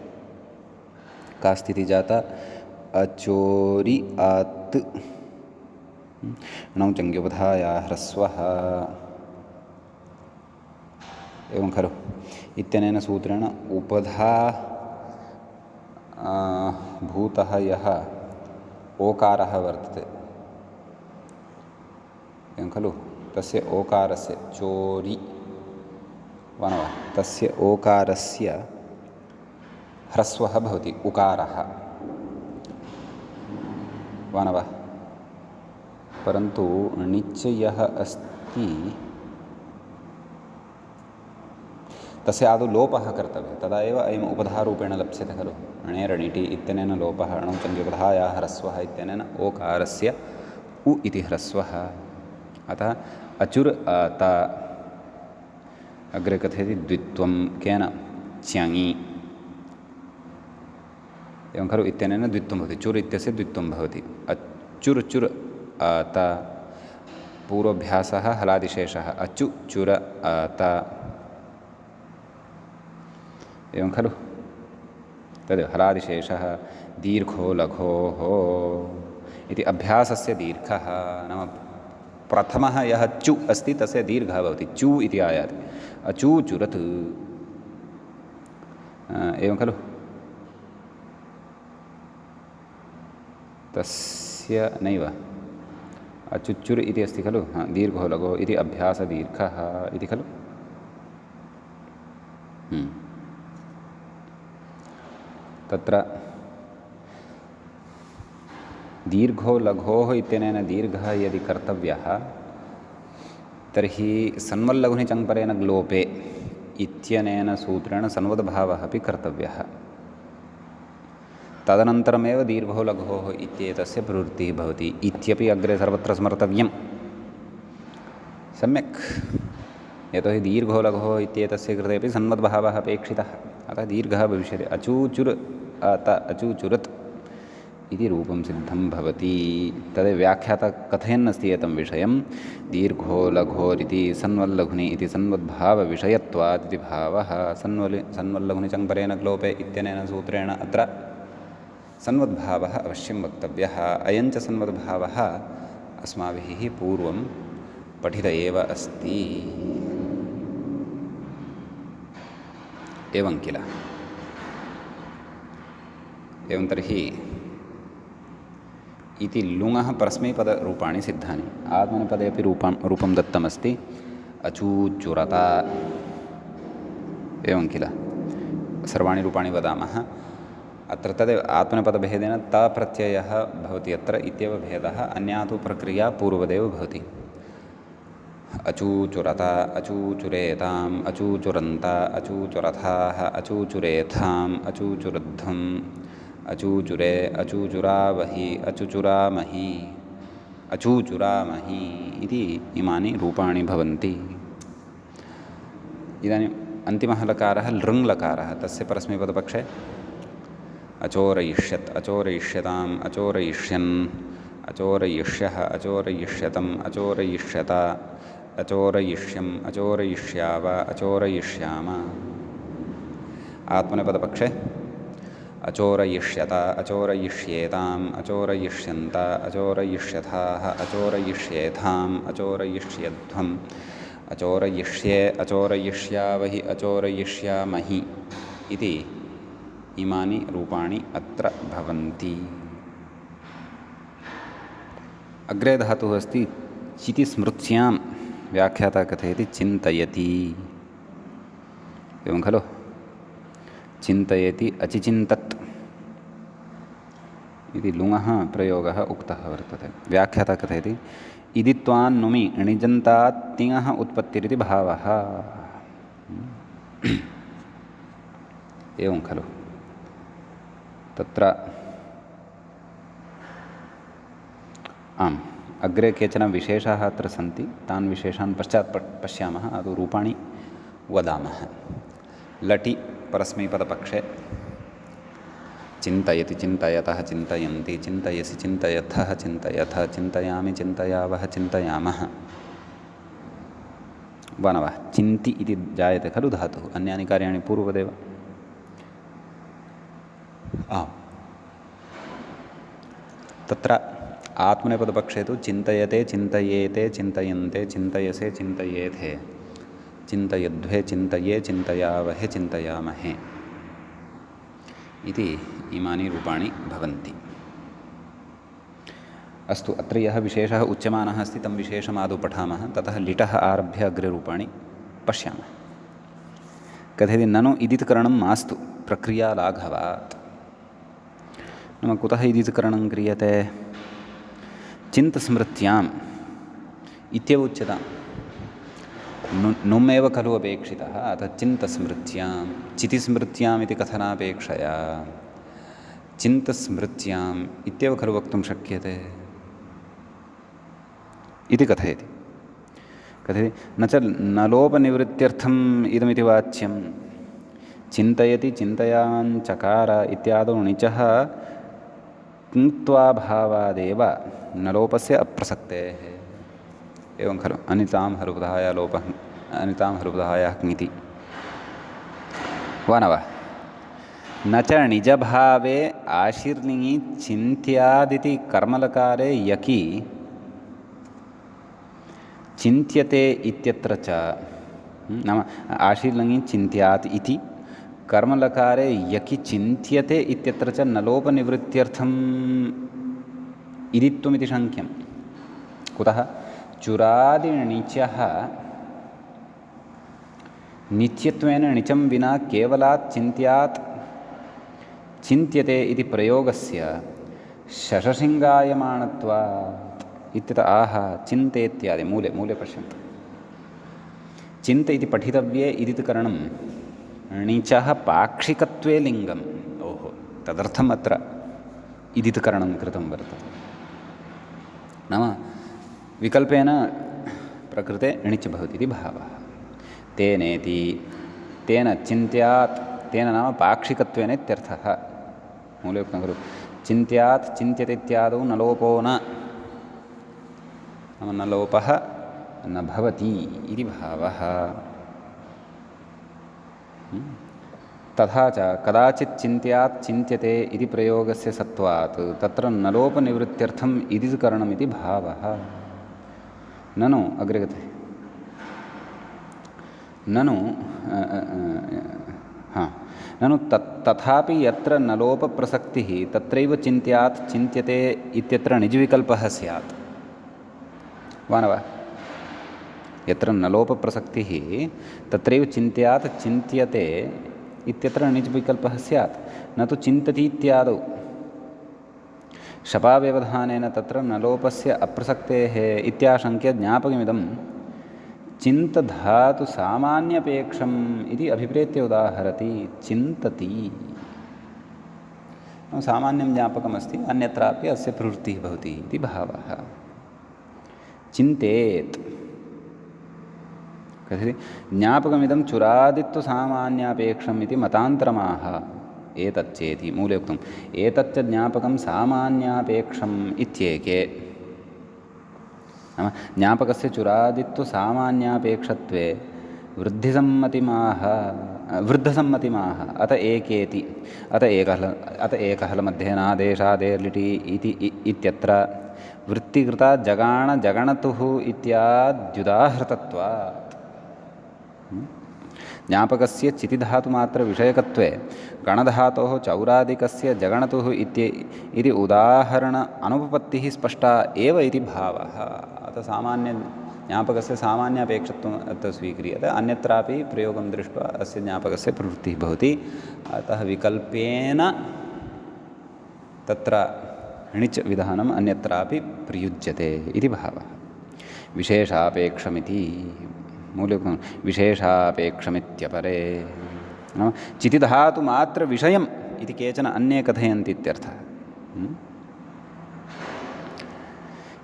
का स्थितिः जाता अचोरि आत् णौ चङ्ग्युपधाया ह्रस्वः एवं खलु इत्यनेन सूत्रेण उपधा भूतः यः ओकारः वर्तते एवं खलु तस्य ओकारस्य चोरि वा न वा तस्य ओकारस्य ह्रस्वः भवति उकारः वा न वा परन्तु निश्चयः अस्ति तस्य आदौ लोपः कर्तव्यः तदा एव अयम् उपधारूपेण लप्स्यते खलु णेरणिटि इत्यनेन लोपः णौ चङ्ग्युपधाया ह्रस्वः इत्यनेन ओकारस्य उ इति ह्रस्वः अतः अचुर् त अग्रे कथयति द्वित्वं केन च्यङि एवं खलु इत्यनेन द्वित्वं भवति चुर् इत्यस्य द्वित्वं भवति अचुर् चुर् त पूर्वभ्यासः हलादिशेषः अचु चुर त एवं खलु तद् हलादिशेषः दीर्घो लघोः इति अभ्यासस्य दीर्घः नाम प्रथमः यः चु अस्ति तस्य दीर्घः भवति चु इति आयाति अचूचुरत् एवं खलु तस्य नैव अचुच्चुर् इति अस्ति खलु दीर्घो लघो इति अभ्यासदीर्घः इति खलु तत्र दीर्घो लघोः इत्यनेन दीर्घः यदि कर्तव्यः तर्हि सन्वल्लघुनि चङ्परेण ग्लोपे इत्यनेन सूत्रेण सन्वद्भावः अपि कर्तव्यः तदनन्तरमेव दीर्घो लघोः इत्येतस्य प्रवृत्तिः भवति इत्यपि अग्रे सर्वत्र स्मर्तव्यं सम्यक् यतोहि दीर्घो लघोः इत्येतस्य कृते अपि सन्वद्भावः अपेक्षितः अतः दीर्घः भविष्यति अचूचुर् अत अचूचुरत् इति रूपं सिद्धं भवति तदेव व्याख्याता कथयन्नस्ति एतं विषयं दीर्घो लघोरिति सन्वल्लघुनि इति सन्वद्भावविषयत्वात् इति भावः सन्वल्लघुनि चङ्परेण ग्लोपे इत्यनेन सूत्रेण अत्र सन्वद्भावः अवश्यं वक्तव्यः अयञ्च सन्वद्भावः अस्माभिः पूर्वं पठित एव अस्ति एवं किल एवं तर्हि इति लुङः परस्मैपदरूपाणि सिद्धानि आत्मनेपदे अपि रूपं दत्तमस्ति अचूचुरत एवं किल सर्वाणि रूपाणि वदामः अत्र तदेव आत्मनेपदभेदेन त प्रत्ययः भवति अत्र इत्येव भेदः अन्या तु प्रक्रिया पूर्वदेव भवति अचूचुरत अचूचुरेताम् अचूचुरन्त अचूचुरथाः अचूचुरेथाम् अचूचुरुद्धम् अचूचुरे अचूचुरावहि अचुचुरामहि अचूचुरामहि इति इमानि रूपाणि भवन्ति इदानीम् अन्तिमः लकारः लृङ् लकारः तस्य परस्मैपदपक्षे अचोरयिष्यत् अचोरयिष्यताम् अचोरयिष्यन् अचोरयिष्यः अचोरयिष्यतम् अचोरयिष्यत अचोरयिष्यम् अचोरयिष्याव अचोरयिष्याम आत्मनेपदपक्षे अचोरयिष्यत अचोरयिष्येताम् अचोरयिष्यन्त अचोरयिष्यथाः अचोरयिष्येथाम् अचोरयिष्यध्वम् अचोरयिष्ये अचोरयिष्यावहि अचोरयिष्यामहि इति इमानि रूपाणि अत्र भवन्ति। अग्रे धातुः अस्ति चिति स्मृत्यां, व्याख्याता कथयति चिन्तयति, एवं खलु। चिन्तयति अचिचिन्तत् इति लुङः प्रयोगः उक्तः वर्तते। व्याख्याता कथयति इदित्वान्नुमि णिजन्तात् तिङः उत्पत्तिरिति भावः। एवं खलु। तत्र आम्, अग्रे केचन विशेषाः अत्र सन्ति, तान् विशेषान् पश्चात् पश्यामः। अदौ रूपाणि वदामः। लटि परस्मैपदपक्षे चिन्तयति चिन्तयतः चिन्तयन्ति, चिन्तयसि चिन्तयथः चिन्तयथ, चिन्तयामि चिन्तयावः चिन्तयामः। वा न वा? चिन्ति इति जायते खलु धातुः, अन्यानि कार्याणि पूर्ववदेव। तत्र आत्मनेपदपक्षे तु चिन्तयते चिन्तयेते चिन्तयन्ते चिन्तयसे चिन्तयेथे चिन्तयध्वे चिन्तये चिन्तयावहे चिन्तयामहे इति इमानि रूपाणि भवन्ति। अस्तु, अत्र यः विशेषः उच्यमानः अस्ति तं विशेषमादौ पठामः, ततः लिटः आरभ्य अग्रे रूपाणि पश्यामः। कथयति ननु इदित्करणं मास्तु प्रक्रियालाघवात्। नाम कुतः इदित्करणं क्रियते? चिन्तस्मृत्याम् इत्येव उच्यताम्। नुम् एव खलु अपेक्षितः, अतः चिन्तस्मृत्यां, चितिस्मृत्याम् इति कथनापेक्षया चिन्तस्मृत्याम् इत्येव खलु वक्तुं शक्यते इति कथयति। कथयति न च नलोपनिवृत्त्यर्थम् इदमिति वाच्यं। चिन्तयति चिन्तयाञ्चकार इत्यादौ णिचः क्ङ्त्वाभावादेव नलोपस्य अप्रसक्तेः। एवं खलु। अनितां हरुपधाया लोपः, अनितां हरुपधायाः क्ङिति। वा न वा? न च निजभावे आशीर्लिङि चिन्त्यादिति कर्मलकारे यकि चिन्त्यते इत्यत्र च, नाम आशीर्लिङि चिन्त्यात् इति कर्मलकारे यकि चिन्त्यते इत्यत्र च नलोपनिवृत्त्यर्थम् इदित्वमिति शङ्क्यं। कुतः? चुरादिणिचः नित्यत्वेन णिचं विना केवलात् चिन्त्यात् चिन्त्यते इति प्रयोगस्य शशसिङ्गायमाणत्वात् इत्यतः आह चिन्तेत्यादि मूले पश्यन्तु। चिन्त इति पठितव्ये इदित्करणं णिचः पाक्षिकत्वे लिङ्गम्। ओहो, तदर्थम् अत्र इदित्करणं कृतं वर्तते। नाम विकल्पेन प्रकृते णिच् भवति इति भावः। तेनेति, तेन चिन्त्यात्, तेन नाम पाक्षिकत्वेन इत्यर्थः। मूले उक्तं खलु चिन्त्यात् चिन्त्यते इत्यादौ नलोपो न, नाम नलोपः न भवति इति भावः। तथा च कदाचित् चिन्त्यात् चिन्त्यते इति प्रयोगस्य सत्वात् तत्र नलोपनिवृत्त्यर्थम् इदित्करणमिति भावः। ननु अग्रे गते ननु ननु तथापि यत्र नलोपप्रसक्तिः तत्रैव चिन्त्यात् चिन्त्यते इत्यत्र निजविकल्पः स्यात्। वा न वा? यत्र नलोपप्रसक्तिः तत्रैव चिन्त्यात् चिन्त्यते इत्यत्र निजविकल्पः स्यात्, न तु चिन्तति इत्यादौ। शपाव्यवधानेन तत्र नलोपस्य अप्रसक्तेः इत्याशङ्क्य ज्ञापकमिदं चिन्तधातु सामान्यपेक्षम् इति अभिप्रेत्य उदाहरति। चिन्तति सामान्यं ज्ञापकमस्ति, अन्यत्रापि अस्य प्रवृत्तिः भवति इति भावः। चिन्तेत् कथयति ज्ञापकमिदं चुरादित्वसामान्यापेक्षम् इति मतान्तरमाह। एतच्चेति मूले उक्तम् एतच्च ज्ञापकं सामान्यापेक्षम् इत्येके। नाम ज्ञापकस्य चुरादित्वसामान्यापेक्षत्वे वृद्धसम्मतिमाह अत एकेति। अत एकहलमध्येनादेशादेर्लिटि इति इत्यत्र वृत्तिकृता जगाणजगणतुः इत्याद्युदाहृतत्वात्। ज्ञापकस्य चितिधातुमात्रविषयकत्वे गणधातोः चौरादिकस्य जगणतुः इति उदाहरण अनुपपत्तिः स्पष्टा एव इति भावः। अतः ज्ञापकस्य सामान्यापेक्षत्वम् अत्र स्वीक्रियते, अन्यत्रापि प्रयोगं दृष्ट्वा अस्य ज्ञापकस्य प्रवृत्तिः भवति। अतः विकल्पेन तत्र णिच् विधानम् अन्यत्रापि प्रयुज्यते इति भावः। विशेषापेक्षमिति मूल्योक्तं विशेषापेक्षमित्यपरे नाम चितिधातुमात्रविषयम् इति केचन अन्ये कथयन्ति इत्यर्थः।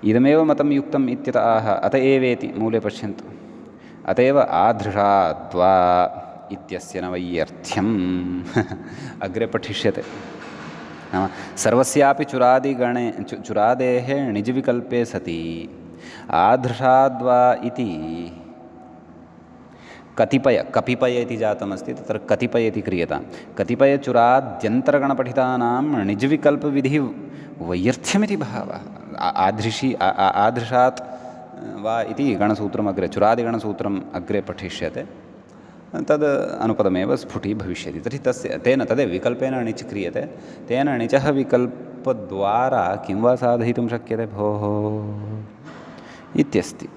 इदमेव मतं युक्तम् इत्यत आह अत एवेति मूले पश्यन्तु। अत एव आधृषाद्वा इत्यस्य न वैयर्थ्यम् अग्रे पठिष्यते। नाम सर्वस्यापि चुरादेः णिज्विकल्पे सति आधृषाद्वा इति कतिपय इति जातमस्ति, तत्र कतिपय इति क्रियतां। कतिपयचुराद्यन्तरगणपठितानां णिज्विकल्पविधिः वैयर्थ्यमिति भावः। आधृषात् वा इति गणसूत्रम् अग्रे चुरादिगणसूत्रम् अग्रे पठिष्यते, तद् अनुपदमेव स्फुटी भविष्यति। तर्हि तेन तदेव विकल्पेन णिच् क्रियते, तेन णिचः विकल्पद्वारा किं वा साधयितुं शक्यते भोः इत्यस्ति।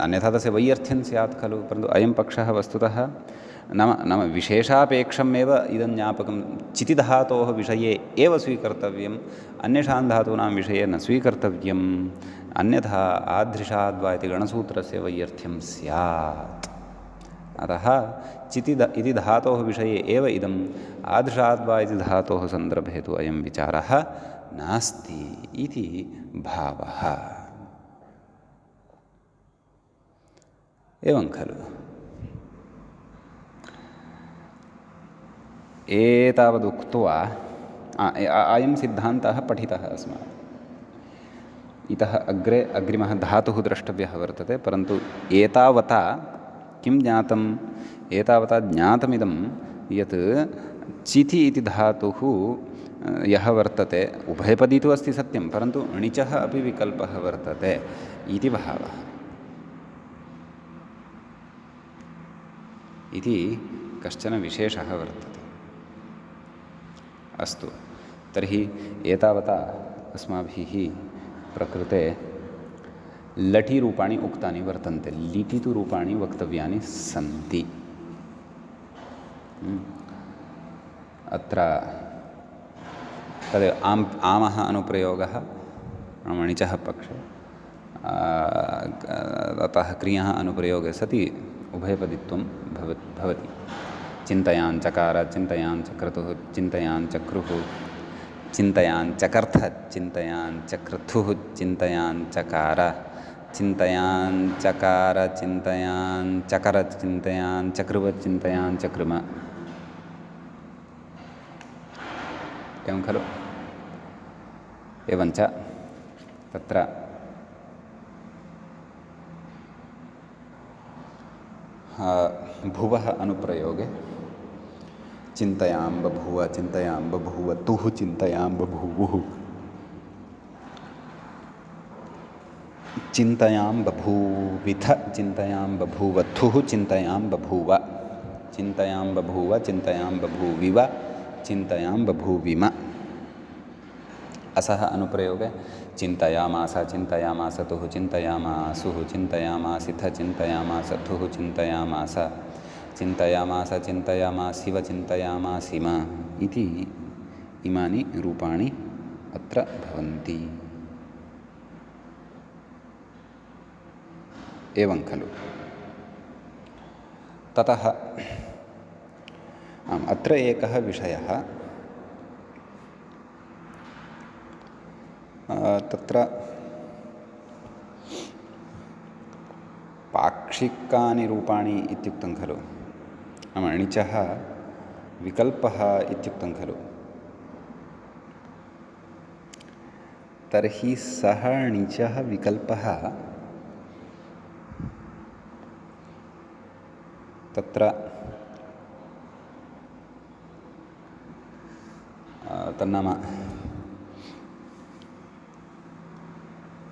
अन्यथा तस्य वैयर्थ्यं स्यात् खलु। परन्तु अयं पक्षः वस्तुतः नाम विशेषापेक्षमेव इदं ज्ञापकं चितिधातोः विषये एव स्वीकर्तव्यम्, अन्येषां धातूनां विषये न स्वीकर्तव्यम्। अन्यथा आधृषाद्वा इति गणसूत्रस्य वैयर्थ्यं स्यात्। अतः इति धातोः विषये एव इदम्, आधृषाद्वा इति धातोः सन्दर्भे तु अयं विचारः नास्ति इति भावः। एवं खलु। एतावदुक्त्वा अयं सिद्धान्तः पठितः अस्माभिः। इतः अग्रे अग्रिमः धातुः द्रष्टव्यः वर्तते। परन्तु एतावता किं ज्ञातम्? एतावता ज्ञातमिदं यत् चिति इति धातुः यः वर्तते, उभयपदी तु अस्ति सत्यं, परन्तु णिचः अपि विकल्पः वर्तते इति भावः। इति कश्चन विशेषः वर्तते। अस्तु, तर्हि एतावता अस्माभिः प्रकृते लटिरूपाणि उक्तानि वर्तन्ते। लिटि तु रूपाणि वक्तव्यानि सन्ति। अत्र तद् आमः अनुप्रयोगः णिचः पक्षे, अतः क्रियः अनुप्रयोगे सति उभयपदित्वं भवति। चिन्तयाञ्चकार, चिन्तयाञ्चक्रतुः, चिन्तयाञ्चक्रुः, चिन्तयाञ्चकर्थ, चिन्तयाञ्चक्रतुः, चिन्तयाञ्चकार, चिन्तयाञ्चकार, चिन्तयाञ्चकर, चिन्तयाञ्चकृव, चिन्तयाञ्चकृम। एवं खलु। एवञ्च तत्र भुवः अनुप्रयोगे चिन्तयां बभूव, चिन्तयां बभूव तुः, चिन्तयां बभूवुः, चिन्तयां बभूविथ, चिन्तयां बभूवथुः, चिन्तयां बभूव, चिन्तयां बभूव, चिन्तयां बभूविव, चिन्तयां बभूविम। असः अनुप्रयोगे चिन्तयामास, चिन्तयामासतुः, चिन्तयामासुः, चिन्तयामासिथ, चिन्तयामासथुः, चिन्तयामास, चिन्तयामास, चिन्तयामासिव, चिन्तयामासिम इति इमानि रूपाणि अत्र भवन्ति। एवं खलु। ततः अत्र एकः विषयः, तत्र पाक्षिकानि रूपाणि इत्युक्तं खलु। नाम णिचः विकल्पः इत्युक्तं खलु। तर्हि सः णिचः विकल्पः तत्र तन्नाम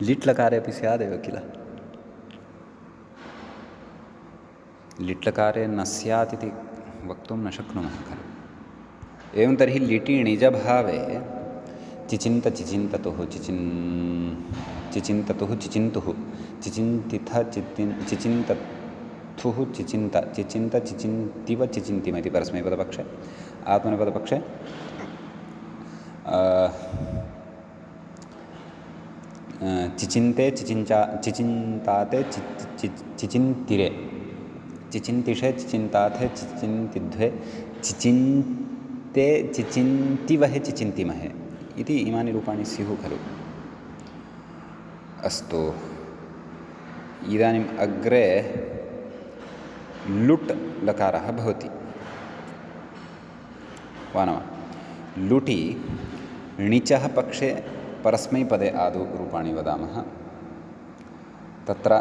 लिट् लकारे अपि स्यादेव किल। लिट्लकारे न स्यात् इति वक्तुं न शक्नुमः खलु। एवं तर्हि लिटि णिजभावे चिचिन्ततुः चिचिन्ततुः चिचिन्तुः चिचिन्तिथ चिचिन्तथुः चिचिन्त चिचिन्तिव चिचिन्तिम इति परस्मैपदपक्षे। आत्मनेपदपक्षे चिचिन्ते चिचिन्ताते चिचिन्तिरे चिचिन्तिषे चिचिन्ताथे चिचिन्तिध्वे चिचिन्ते चिचिन्तिवहे चिचिन्तिमहे इति इमानि रूपाणि स्युः खलु। अस्तु, इदानीम् अग्रे लुट् लकारः भवति वा न वा? लुटि णिचः पक्षे परस्मैपदे आदौ रूपाणि वदामः। तत्र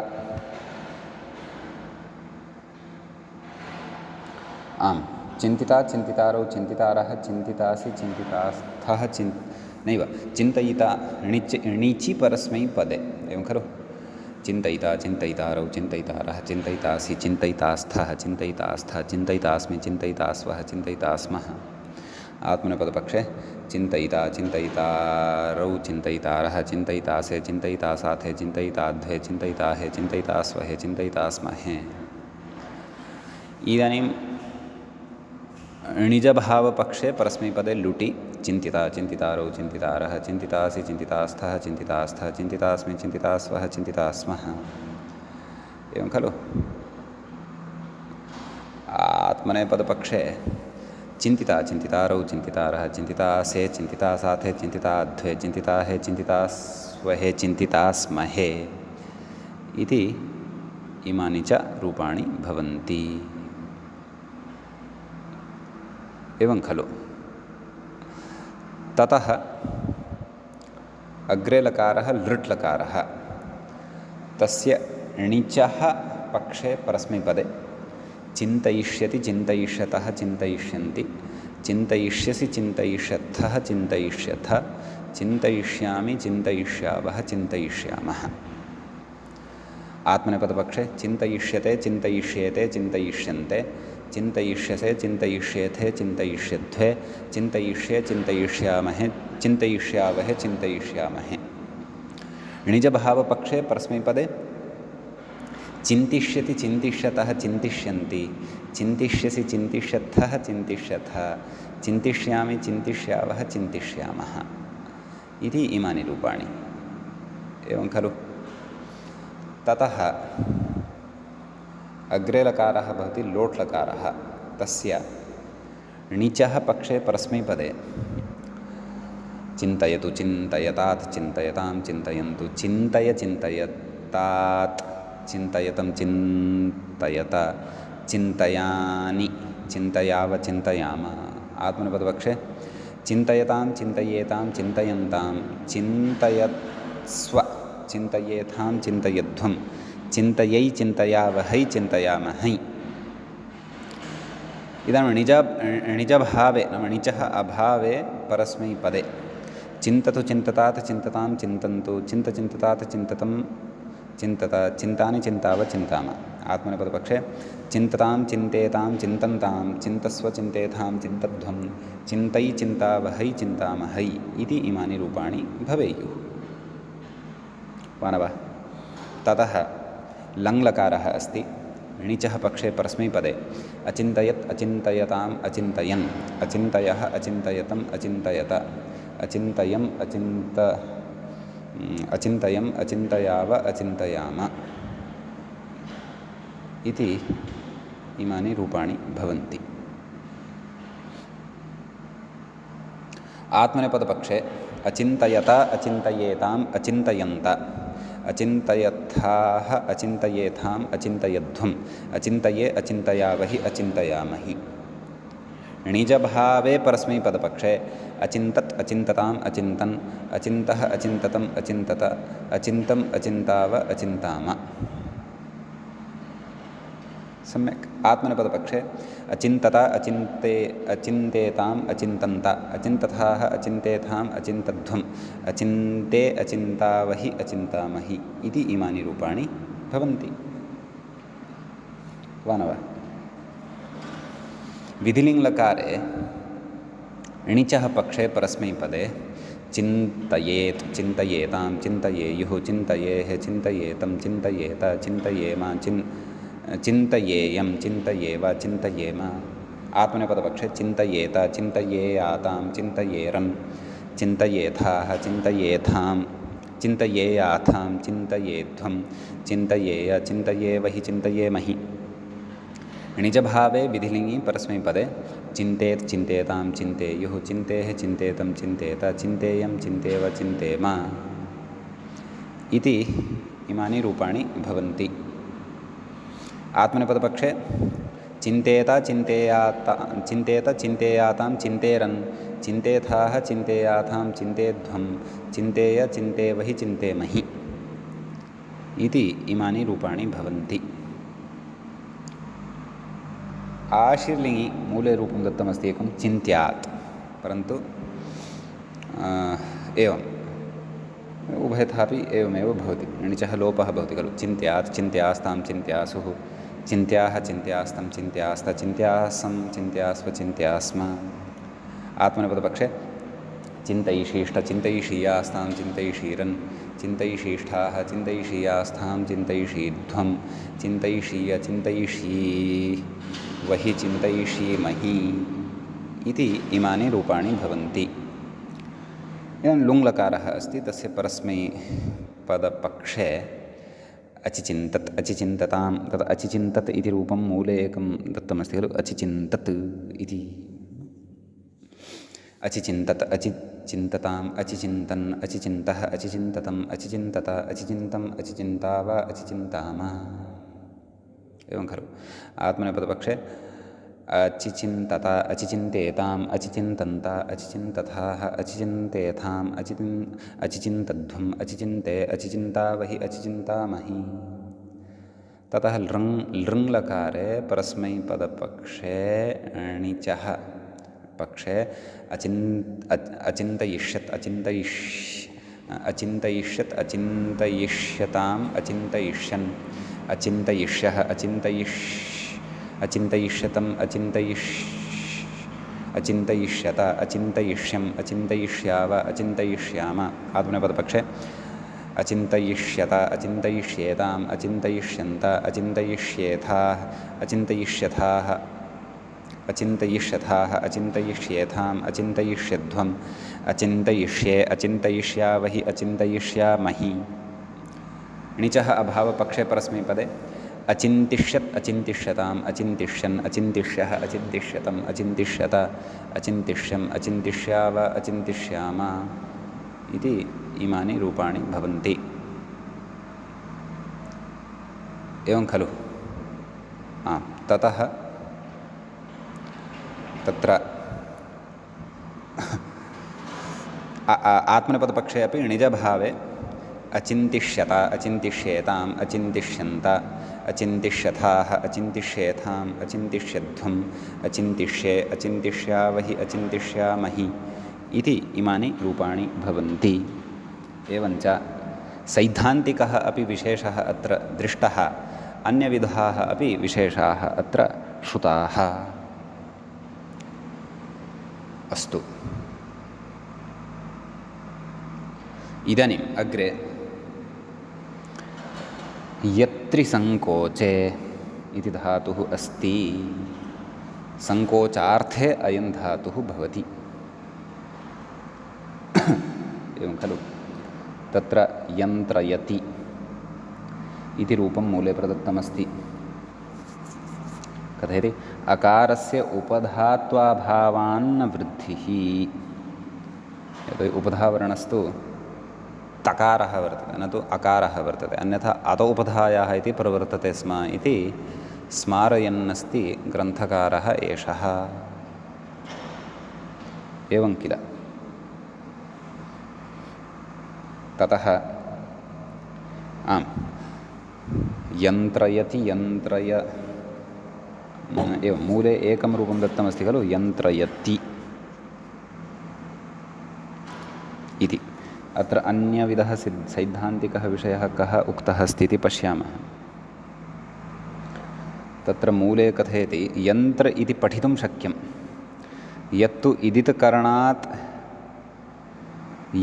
आम्, चिन्तिता चिन्तितारौ चिन्तितारः चिन्तितासि चिन्तितास्थः नैव चिन्तयिता णिचि परस्मैपदे एवं खलु। चिन्तयिता चिन्तयितारौ चिन्तयितारः चिन्तयितासि चिन्तयितास्थः चिन्तयितास्थः चिन्तयितास्मि चिन्तयितास्वः चिन्तयितास्मः। आत्मनेपदपक्षे चिन्तयिता चिन्तयितारौ चिन्तयितारः चिन्तयितासे चिन्तयितासाथे चिन्तयिताध्वे चिन्तयिताहे चिन्तयितास्वहे चिन्तयितास्महे। इदानीं णिजभावपक्षे परस्मैपदे लुटि चिन्तिता चिन्तितारौ चिन्तितारः चिन्तितासि चिन्तितास्थः चिन्तितास्थः चिन्तितास्मि चिन्तितास्वः चिन्तितास्मः एवं खलु। आत्मनेपदपक्षे चिन्तिता चिन्तितारौ चिन्तितारः चिन्तितासे चिन्तितासाथे चिन्तिताध्वे चिन्तिताहे चिन्तितास्वहे चिन्तितास्महे इति इमानि च रूपाणि भवन्ति एवं खलु। ततः अग्रे लकारः लृट् लकारः, तस्य णिचः पक्षे परस्मैपदे चिन्तयिष्यति चिन्तयिष्यतः चिन्तयिष्यन्ति चिन्तयिष्यसि चिन्तयिष्यथः चिन्तयिष्यथ चिन्तयिष्यामि चिन्तयिष्यावः चिन्तयिष्यामः। आत्मनेपदपक्षे चिन्तयिष्यते चिन्तयिष्येते चिन्तयिष्यन्ते चिन्तयिष्यसे चिन्तयिष्येथे चिन्तयिष्यध्वे चिन्तयिष्ये चिन्तयिष्यामहे चिन्तयिष्यावहे चिन्तयिष्यामहे। णिजभावपक्षे परस्मैपदे चिन्तिष्यति चिन्तिष्यतः चिन्तिष्यन्ति चिन्तिष्यसि चिन्तिष्यथः चिन्तिष्यथ चिन्तिष्यामि चिन्तिष्यावः चिन्तिष्यामः इति इमानि रूपाणि एवं खलु। ततः अग्रे लकारः भवति लोट् लकारः, तस्य णिचः पक्षे परस्मैपदे चिन्तयतु चिन्तयतात् चिन्तयतां चिन्तयन्तु चिन्तय चिन्तयतात् चिन्तयतं चिन्तयत चिन्तयानि चिन्तयाव चिन्तयाम। आत्मनेपदपक्षे चिन्तयतां चिन्तयेतां चिन्तयन्तां चिन्तयत्स्व चिन्तयेथां चिन्तयध्वं चिन्तयै चिन्तयावहै चिन्तयामहै। इदानीं णिजभावे नाम णिचः अभावे परस्मैपदे चिन्ततु चिन्ततात् चिन्ततां चिन्तन्तु चिन्ततात् चिन्ततं चिन्तत चिन्तानि चिन्ताव चिन्ताम। आत्मनेपदपक्षे चिन्ततां चिन्तेतां चिन्तन्तां चिन्तस्व चिन्तेथां चिन्तध्वं चिन्तै चिन्तावहै चिन्तामहै इति इमानि रूपाणि भवेयुः वा न वा? ततः लङ्लकारः अस्ति, णिचः पक्षे परस्मैपदे अचिन्तयत् अचिन्तयताम् अचिन्तयन् अचिन्तयः अचिन्तयतम् अचिन्तयत अचिन्तयम् अचिन्तयम् अचिन्तयाव अचिन्तयाम इति इमानि रूपाणि भवन्ति। आत्मनेपदपक्षे अचिन्तयत अचिन्तयेताम् अचिन्तयन्त अचिन्तयत्थाः अचिन्तयेथाम् अचिन्तयध्वम् अचिन्तये अचिन्तयावहि अचिन्तयामहि। णिजभावे परस्मैपदपक्षे अचिन्तत् अचिन्तताम् अचिन्तन् अचिन्तः अचिन्ततम् अचिन्तत अचिन्तम् अचिन्ताव अचिन्ताम। सम्यक्। आत्मनेपदपक्षे अचिन्तत अचिन्तेताम् अचिन्तन्त अचिन्तथाः अचिन्तेथाम् अचिन्तध्वम् अचिन्ते अचिन्तावहि अचिन्तामहि इति इमानि रूपाणि भवन्ति। वा न वा? विधिलिङ्लकारे णिचः पक्षे परस्मैपदे चिन्तयेत्, चिन्तयेतां, चिन्तयेयुः, चिन्तयेः, चिन्तयेतं, चिन्तयेत, चिन्तयेम, चिन्तयेयं, चिन्तयेव, चिन्तयेम। आत्मनेपदपक्षे चिन्तयेत, चिन्तयेयातां, चिन्तयेरन्, चिन्तयेथाः, चिन्तयेथां, चिन्तयेयाथां, चिन्तयेध्वं, चिन्तयेय, चिन्तयेवहि, चिन्तयेमहि। णिजभावे विधिलिङ्गि परस्मैपदे चिन्तेत्, चिन्तेतां, चिन्तेयुः, चिन्तेः, चिन्तेतं, चिन्तेत, चिन्तेयं, चिन्तेव, चिन्तेम इति इमानि रूपाणि भवन्ति। आत्मनेपदपक्षे चिन्तेत, चिन्तेत, चिन्तेयातां, चिन्तेरन्, चिन्तेथाः, चिन्तेयाथां, चिन्तेध्वं, चिन्तेय, चिन्तेवहि, चिन्तेमहि इति इमानि रूपाणि भवन्ति। आशीर्लिङ्गि मूले रूपं दत्तमस्ति एकं चिन्त्यात्, परन्तु एवम् उभयथापि एवमेव भवति। णिचः लोपः भवति खलु। चिन्त्यात्, चिन्त्यास्तां, चिन्त्यासुः, चिन्त्याः, चिन्त्यास्तं, चिन्त्यास्त, चिन्त्यासं, चिन्त्यास्व, चिन्त्यास्म। आत्मनेपदपक्षे चिन्तयिषीष्ट, चिन्तयिषीयास्तां, चिन्तयिषीरन्, चिन्तयिषीष्ठाः, चिन्तयिषीयास्थां, चिन्तयिषीध्वं, चिन्तयिषीय, चिन्तयिषीवहि, चिन्तयिषीमहि इति इमानि रूपाणि भवन्ति। एवं लुङ्लकारः अस्ति, तस्य परस्मैपदपक्षे अचिचिन्तत्, अचिचिन्ततां, तद् अचिचिन्तत् इति रूपं मूले एकं दत्तमस्ति खलु। अचिचिन्तत् इति अचिचिन्तत्, अचिचिन्तताम्, अचिचिन्तन्, अचिचिन्तः, अचिचिन्ततम्, अचिचिन्तत, अचिचिन्तम्, अचिचिन्ताव, अचिचिन्ताम एवं खलु। आत्मनेपदपक्षे अचिचिन्तत, अचिचिन्तेताम्, अचिचिन्तन्त, अचिचिन्तथाः, अचिचिन्तेथाम्, अचिचिन्तध्वम्, अचिचिन्ते, अचिचिन्तावहि, अचिचिन्तामहि। ततः लृङ्लकारे परस्मैपदपक्षे णिचः पक्षे अचिन्तयिष्यत्, अचिन्तयिष्यत्, अचिन्तयिष्यताम्, अचिन्तयिष्यन्, अचिन्तयिष्यः, अचिन्तयिष्यतम्, अचिन्तयिष्यत, अचिन्तयिष्यम्, अचिन्तयिष्याव, अचिन्तयिष्याम। आत्मनेपदपक्षे अचिन्तयिष्यत, अचिन्तयिष्येताम्, अचिन्तयिष्यन्त, अचिन्तयिष्येथाः, अचिन्तयिष्यथाः, अचिन्तयिष्यथाः, अचिन्तयिष्येथाम्, अचिन्तयिष्यध्वम्, अचिन्तयिष्ये, अचिन्तयिष्यावहि, अचिन्तयिष्यामहि। णिचः अभावपक्षे परस्मैपदे अचिन्तिष्यत्, अचिन्तिष्यताम्, अचिन्तिष्यन्, अचिन्तिष्यः, अचिन्तिष्यतम्, अचिन्तिष्यत, अचिन्तिष्यम्, अचिन्तिष्याव, अचिन्तिष्याम इति इमानि रूपाणि भवन्ति। एवं खलु। ततः तत्र आत्मनेपदपक्षे अपि णिजभावे अचिन्तिष्यत, अचिन्तिष्येताम्, अचिन्तिष्यन्त, अचिन्तिष्यथाः, अचिन्तिष्येथाम्, अचिन्तिष्यध्वम्, अचिन्तिष्ये, अचिन्तिष्यावहि, अचिन्तिष्यामहि इति इमानि रूपाणि भवन्ति। एवञ्च सैद्धान्तिकः अपि विशेषः अत्र दृष्टः, अन्यविधाः अपि विशेषाः अत्र श्रुताः। अस्तु, इदानीम् अग्रे यत्रिसङ्कोचे इति धातुः अस्ति, सङ्कोचार्थे अयं धातुः भवति। एवं खलु। तत्र यन्त्रयति इति रूपं मूले प्रदत्तमस्ति। कथयति अकारस्य उपधात्वाभावान्न वृद्धिः। यतोहि उपधावर्णस्तु तकारः वर्तते, न तु अकारः वर्तते, अन्यथा अत उपधायाः इति प्रवर्तते स्म इति स्मारयन्नस्ति ग्रन्थकारः एषः। एवं किल। ततः यन्त्रयति, एवं मूले एकं रूपं दत्तमस्ति खलु, यन्त्रयति इति। अत्र अन्यविधः सैद्धान्तिकः विषयः कः उक्तः अस्ति इति पश्यामः। तत्र मूले कथयति यन्त्र इति पठितुं शक्यं यत्तु इदितकरणात्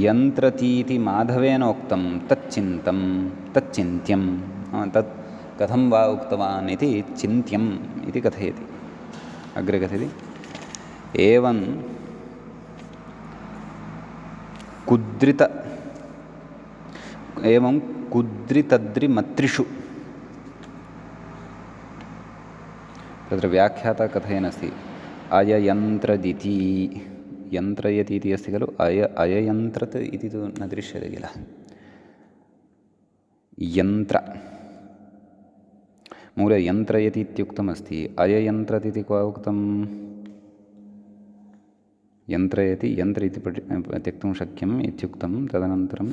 यन्त्रतीति माधवेन उक्तं तच्चिन्त्यं तत् कथं वा उक्तवान् इति चिन्त्यम् इति कथयति। अग्रे कथयति एवं कुद्रितद्रिमत्रिषु तत्र व्याख्याता कथयन्नस्ति अययन्त्रदिति यन्त्रयति इति अस्ति खलु अययन्त्रत् इति तु न दृश्यते किल यन्त्र मूले यन्त्रयति इत्युक्तमस्ति अययन्त्रत् इति क्व उक्तं यन्त्रयति यन्त्र इति त्यक्तुं शक्यम् इत्युक्तं तदनन्तरम्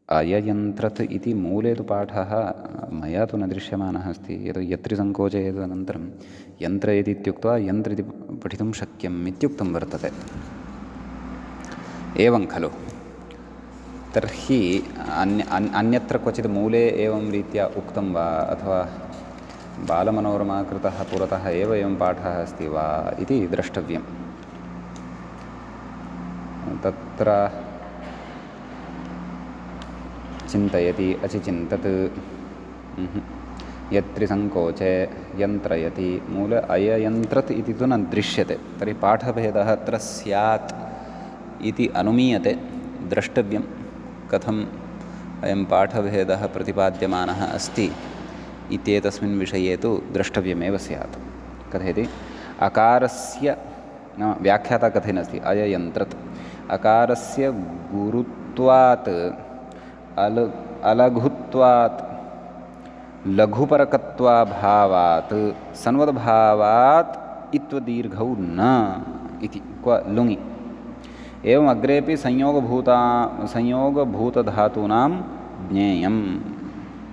अययन्त्रत् इति मूले तु पाठः मया तु न दृश्यमानः अस्ति यत्रिसङ्कोचे तदनन्तरं यन्त्रयति इत्युक्त्वा यन्त्र इति पठितुं शक्यम् इत्युक्तं वर्तते। एवं खलु तर्हि अन्यत्र क्वचित् मूले एवं रीत्या उक्तं वा अथवा बालमनोरमा कृतः पुरतः एव एवं पाठः अस्ति वा इति द्रष्टव्यं। तत्र चिन्तयति अचिचिन्तत् यत्रिसङ्कोचे यन्त्रयति मूल अययन्त्रत् इति तु न दृश्यते तर्हि पाठभेदः अत्र स्यात् इति अनुमीयते द्रष्टव्यं कथम् अयं पाठभेदः प्रतिपाद्यमानः अस्ति इत्येतस्मिन् विषये तु द्रष्टव्यमेव स्यात्। कथयति अकारस्य व्याख्याता कथयन्नस्ति अययन्त्रत् अकारस्य गुरुत्वात् अलघुत्वात् लघुपरकत्वाभावात् सन्वद्भावात् इत्वदीर्घौ न इति क्व लुङि एवम् अग्रेपि संयोगभूतधातूनां ज्ञेयं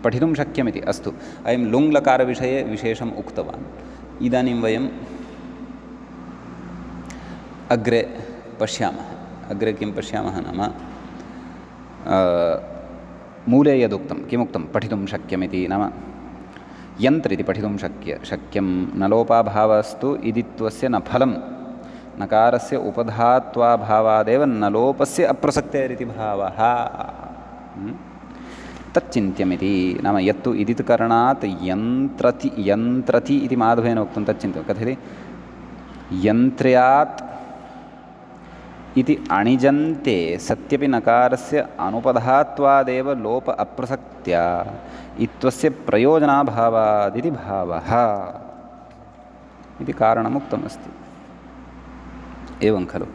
पठितुं शक्यमिति। अस्तु अयं लुङ् लकारविषये विशेषम् उक्तवान्। इदानीं वयम् अग्रे पश्यामः। अग्रे किं पश्यामः नाम मूले यदुक्तं किमुक्तं पठितुं शक्यमिति नाम यन्त्र इति पठितुं शक्यं न लोपाभावस्तु इदित्वस्य न फलं नकारस्य उपधात्वाभावादेव न लोपस्य अप्रसक्तेरिति भावः तच्चिन्त्यमिति नाम यत्तु इदितकरणात् यन्त्रति इति माधवेन उक्तं तच्चिन्त्यं कथयति यन्त्र्यात् इति अणिजन्ते सत्यपि नकारस्य अनुपधात्वादेव लोप अप्रसक्त्या इत्वस्य प्रयोजनाभावादिति भावः इति कारणमुक्तमस्ति। एवं खलु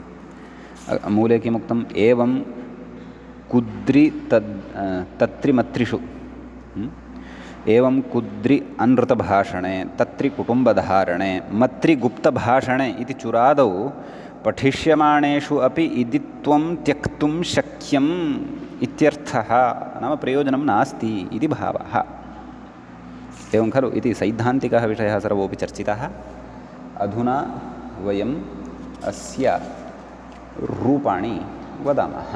मूले किमुक्तम् एवं कुद्रि तत्रिमत्रिषु एवं कुद्रि अनृतभाषणे तत्रिकुटुम्बधारणे मत्रिगुप्तभाषणे इति चुरादौ पठिष्यमाणेषु अपि इदित्वं त्यक्तुं शक्यम् इत्यर्थः नाम प्रयोजनं नास्ति इति भावः। एवं खलु इति सैद्धान्तिकः विषयः सर्वोऽपि चर्चितः। अधुना वयम् अस्य रूपाणि वदामः।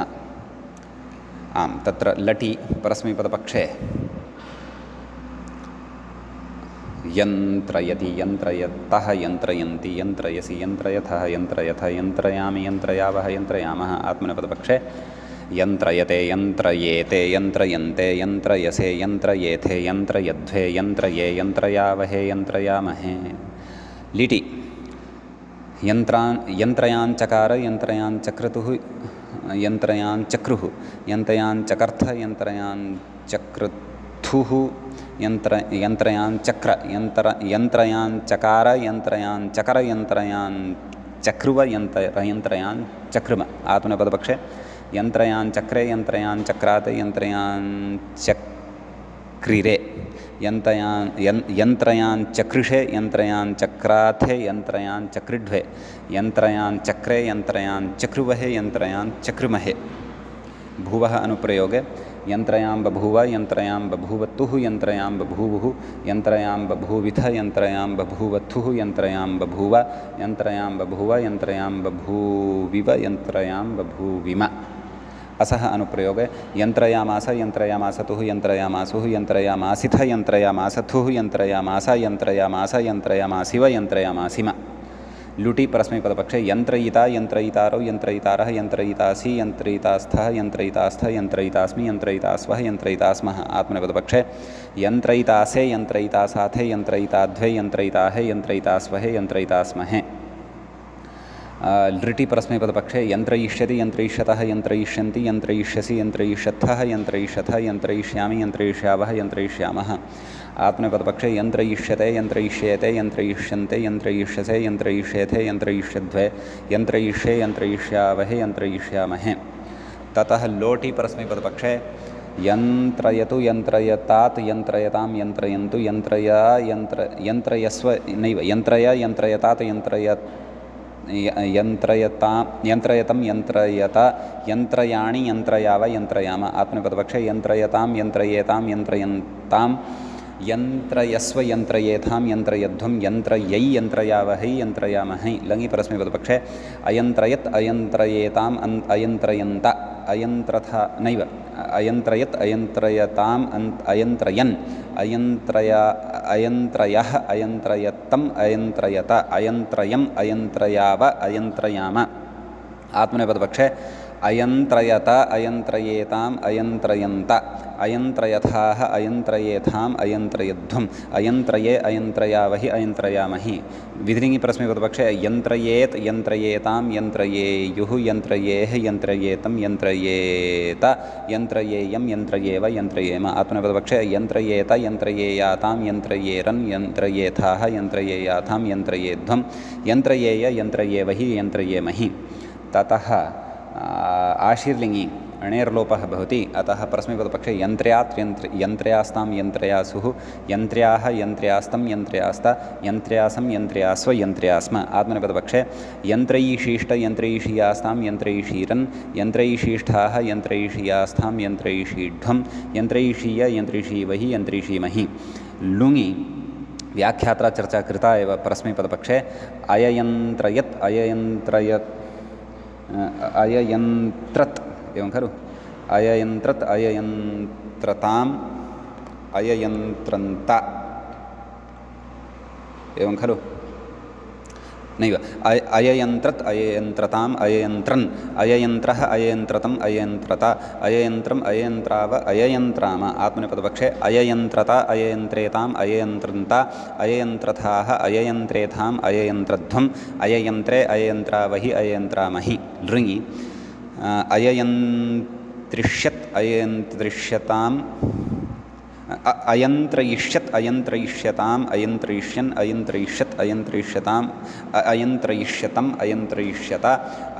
आम् तत्र लटि परस्मैपदपक्षे यन्त्रयति यन्त्रयतः यन्त्रयन्ति यन्त्रयसि यन्त्रयथः यन्त्रयथ यन्त्रयामि यन्त्रयावः यन्त्रयामः आत्मनेपदपक्षे यन्त्रयते यन्त्रयेते यन्त्रयन्ते यन्त्रयसे यन्त्रयेथे यन्त्रयध्वे यन्त्रये यन्त्रयावहे यन्त्रयामहे। लिटि यन्त्रयाञ्चकार यन्त्रयाञ्चक्रतुः यन्त्रयाञ्चक्रुः यन्त्रयाञ्चकर्थ यन्त्रयाञ्चक्रथुः यन्त्रयाञ्चक्र यन्त्रयाञ्चकार यन्त्रयाञ्चकर यन्त्रयाञ्चक्रुव यन्त्रयाञ्चक्रुम। आत्मनेपदपक्षे यन्त्रयाञ्चक्रे यन्त्रयाञ्चक्रात् यन्त्रयाञ्चक्रिरे यन्त्रयाञ्चकृषे यन्त्रयाञ्चक्राथे यन्त्रयाञ्चक्रिड्वे यन्त्रयाञ्चक्रे यन्त्रयाञ्चक्रुवहे यन्त्रयाञ्चक्रुमहे। भुवः अनुप्रयोगे यन्त्रयां बभूव यन्त्रयां बभूवतुः यन्त्रयां बभूवुः यन्त्रयां बभूविथ यन्त्रयां बभूवथुः यन्त्रयां बभूव यन्त्रयां बभूव यन्त्रयां बभूविव यन्त्रयां बभूविम। असः अनुप्रयोगे यन्त्रयामास यन्त्रयामासतुः यन्त्रयामासुः यन्त्रयामासिथ यन्त्रयामासथुः यन्त्रयामास यन्त्रयामास यन्त्रयामासिव यन्त्रयामासिम लुटि परस्मैपदपक्षे यन्त्रयिता यन्त्रयितारौ यन्त्रयितारः यन्त्रयितासि यन्त्रयितास्थः यन्त्रयितास्थ यन्त्रयितास्मि यन्त्रयितास्वः यन्त्रयितास्मः आत्मनेपदपक्षे यन्त्रयितासे यन्त्रयितासाथे यन्त्रयिताध्वे यन्त्रयिताहे यन्त्रयितास्वहे यन्त्रयितास्महे लृटि परस्मैपदपक्षे यन्त्रयिष्यति यन्त्रयिष्यतः यन्त्रयिष्यन्ति यन्त्रयिष्यसि यन्त्रयिष्यत्थः यन्त्रयिष्यथ यन्त्रयिष्यामि यन्त्रयिष्यावः यन्त्रयिष्यामः आत्मनेपदपक्षे यन्त्रयिष्यते यन्त्रयिष्येते यन्त्रयिष्यन्ते यन्त्रयिष्यसे यन्त्रयिष्येथे यन्त्रयिष्यध्वे यन्त्रयिष्ये यन्त्रयिष्यावहे यन्त्रयिष्यामहे ततः लोटि परस्मैपदपक्षे यन्त्रयतु यन्त्रयतात् यन्त्रयतां यन्त्रयन्तु यन्त्रया यन्त्रयस्व नैव यन्त्रय यन्त्रयतात् यन्त्रयतं यन्त्रयत यन्त्रयाणि यन्त्रयाव यन्त्रयाम आत्मनेपदपक्षे यन्त्रयतां यन्त्रयेतां यन्त्रयन्तां यन्त्रयस्व यन्त्रयेथां यन्त्रयध्वं यन्त्रयै यन्त्रयावहै यन्त्रयामहै लङि परस्मैपदपक्षे अयन्त्रयत् अयन्त्रयेताम् अयन्त्रयन्त अयन्त्रथ नैव अयन्त्रयत् अयन्त्रयताम् अयन्त्रयन् अयन्त्रयः अयन्त्रयत्तम् अयन्त्रयत अयन्त्रयम् अयन्त्रयाव अयन्त्रयाम आत्मनेपदपक्षे अयन्त्रयत अयन्त्रयेताम् अयन्त्रयन्त अयन्त्रयथाः अयन्त्रयेथाम् अयन्त्रयध्वम् अयन्त्रये अयन्त्रयावहि अयन्त्रयामहि विधिलिङ्गि परस्मैपदपक्षे यन्त्रयेत् यन्त्रयेतां यन्त्रयेयुः यन्त्रयेः यन्त्रयेतं यन्त्रयेत यन्त्रयेयं यन्त्रयेव यन्त्रयेम आत्मनेपदपक्षे यन्त्रयेत यन्त्रयेयातां यन्त्रयेरन् यन्त्रयेथाः यन्त्रयेयाथां यन्त्रयेध्वं यन्त्रयेय यन्त्रयेवहि यन्त्रयेमहि ततः आशीर्लिङ्गि अणेर्लोपः भवति अतः परस्मैपदपक्षे यन्त्र्यात् यन्त्र्यास्तां यन्त्रयासुः यन्त्र्याः यन्त्र्यास्तं यन्त्र्यास्त यन्त्र्यासं यन्त्र्यास्व यन्त्र्यास्म आत्मनेपदपक्षे यन्त्रयीशीष्ट यन्त्रयीषीयास्तां यन्त्रयीषीरन् यन्त्रयीशीष्ठाः यन्त्रयीषीयास्थां यन्त्रयीषीढ्वं यन्त्रयीषीय यन्त्रयीषीवहि यन्त्रयीषीमहि लुङि व्याख्यात्रा चर्चा कृता एव परस्मैपदपक्षे अययन्त्रयत् अययन्त्रयत् अययन्त्रत् एवं खलु अययन्त्रत् अययन्त्रताम् अययन्त्रन्त एवं खलु नैव अययन्त्रत् अययन्त्रताम् अययन्त्रन् अययन्त्रः अययन्त्रतम् अययन्त्रत अययन्त्रम् अययन्त्राव अययन्त्राम आत्मनेपदपक्षे अययन्त्रत अययन्त्रेताम् अययन्त्रन्त अययन्त्रथाः अययन्त्रेथाम् अययन्त्रध्वम् अययन्त्रे अययन्त्रावहि अययन्त्रामहि लृङि अययन्त्रिष्यत् अययन्त्रिष्यताम् अयन्त्रयिष्यत् अयन्त्रयिष्यताम् अयन्त्रयिष्यन् अयन्त्रयिष्यत् अयन्त्रयिष्यताम् अयन्त्रयिष्यतम् अयन्त्रयिष्यत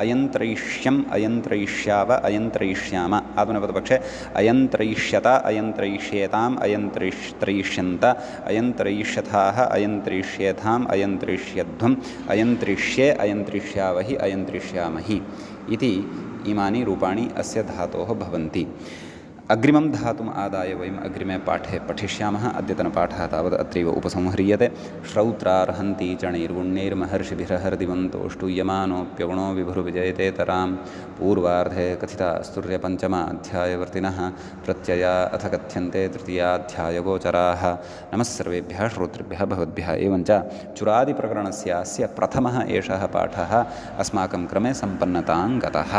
अयन्त्रयिष्यम् अयन्त्रयिष्याव अयन्त्रयिष्याम आत्मनेपदपक्षे अयन्त्रयिष्यत अयन्त्रयिष्येताम् अयन्त्रयिष्यन्त अयन्त्रयिष्यथाः अयन्त्रयिष्येथाम् अयन्त्रयिष्यध्वम् अयन्त्रिष्ये अयन्त्रिष्यावहि अयन्त्रिष्यामहि इति इमानि रूपाणि अस्य धातोः भवन्ति अग्रिमं धातुम् आदाय वयम् अग्रिमे पाठे पठिष्यामः अद्यतनपाठः तावत् अत्रैव उपसंह्रियते श्रौत्रार्हन्ति चणैर्गुण्यैर्महर्षिभिरहर्दिवन्तोऽष्टूयमानोऽप्यगुणो विभुर्विजयतेतरां पूर्वार्धे कथिता स्तुर्यपञ्चमा अध्यायवर्तिनः प्रत्यया अथ कथ्यन्ते तृतीयाध्यायगोचराः नमः सर्वेभ्यः श्रोतृभ्यः भवद्भ्यः एवञ्च चुरादिप्रकरणस्यास्य प्रथमः एषः पाठः अस्माकं क्रमे सम्पन्नतां गतः।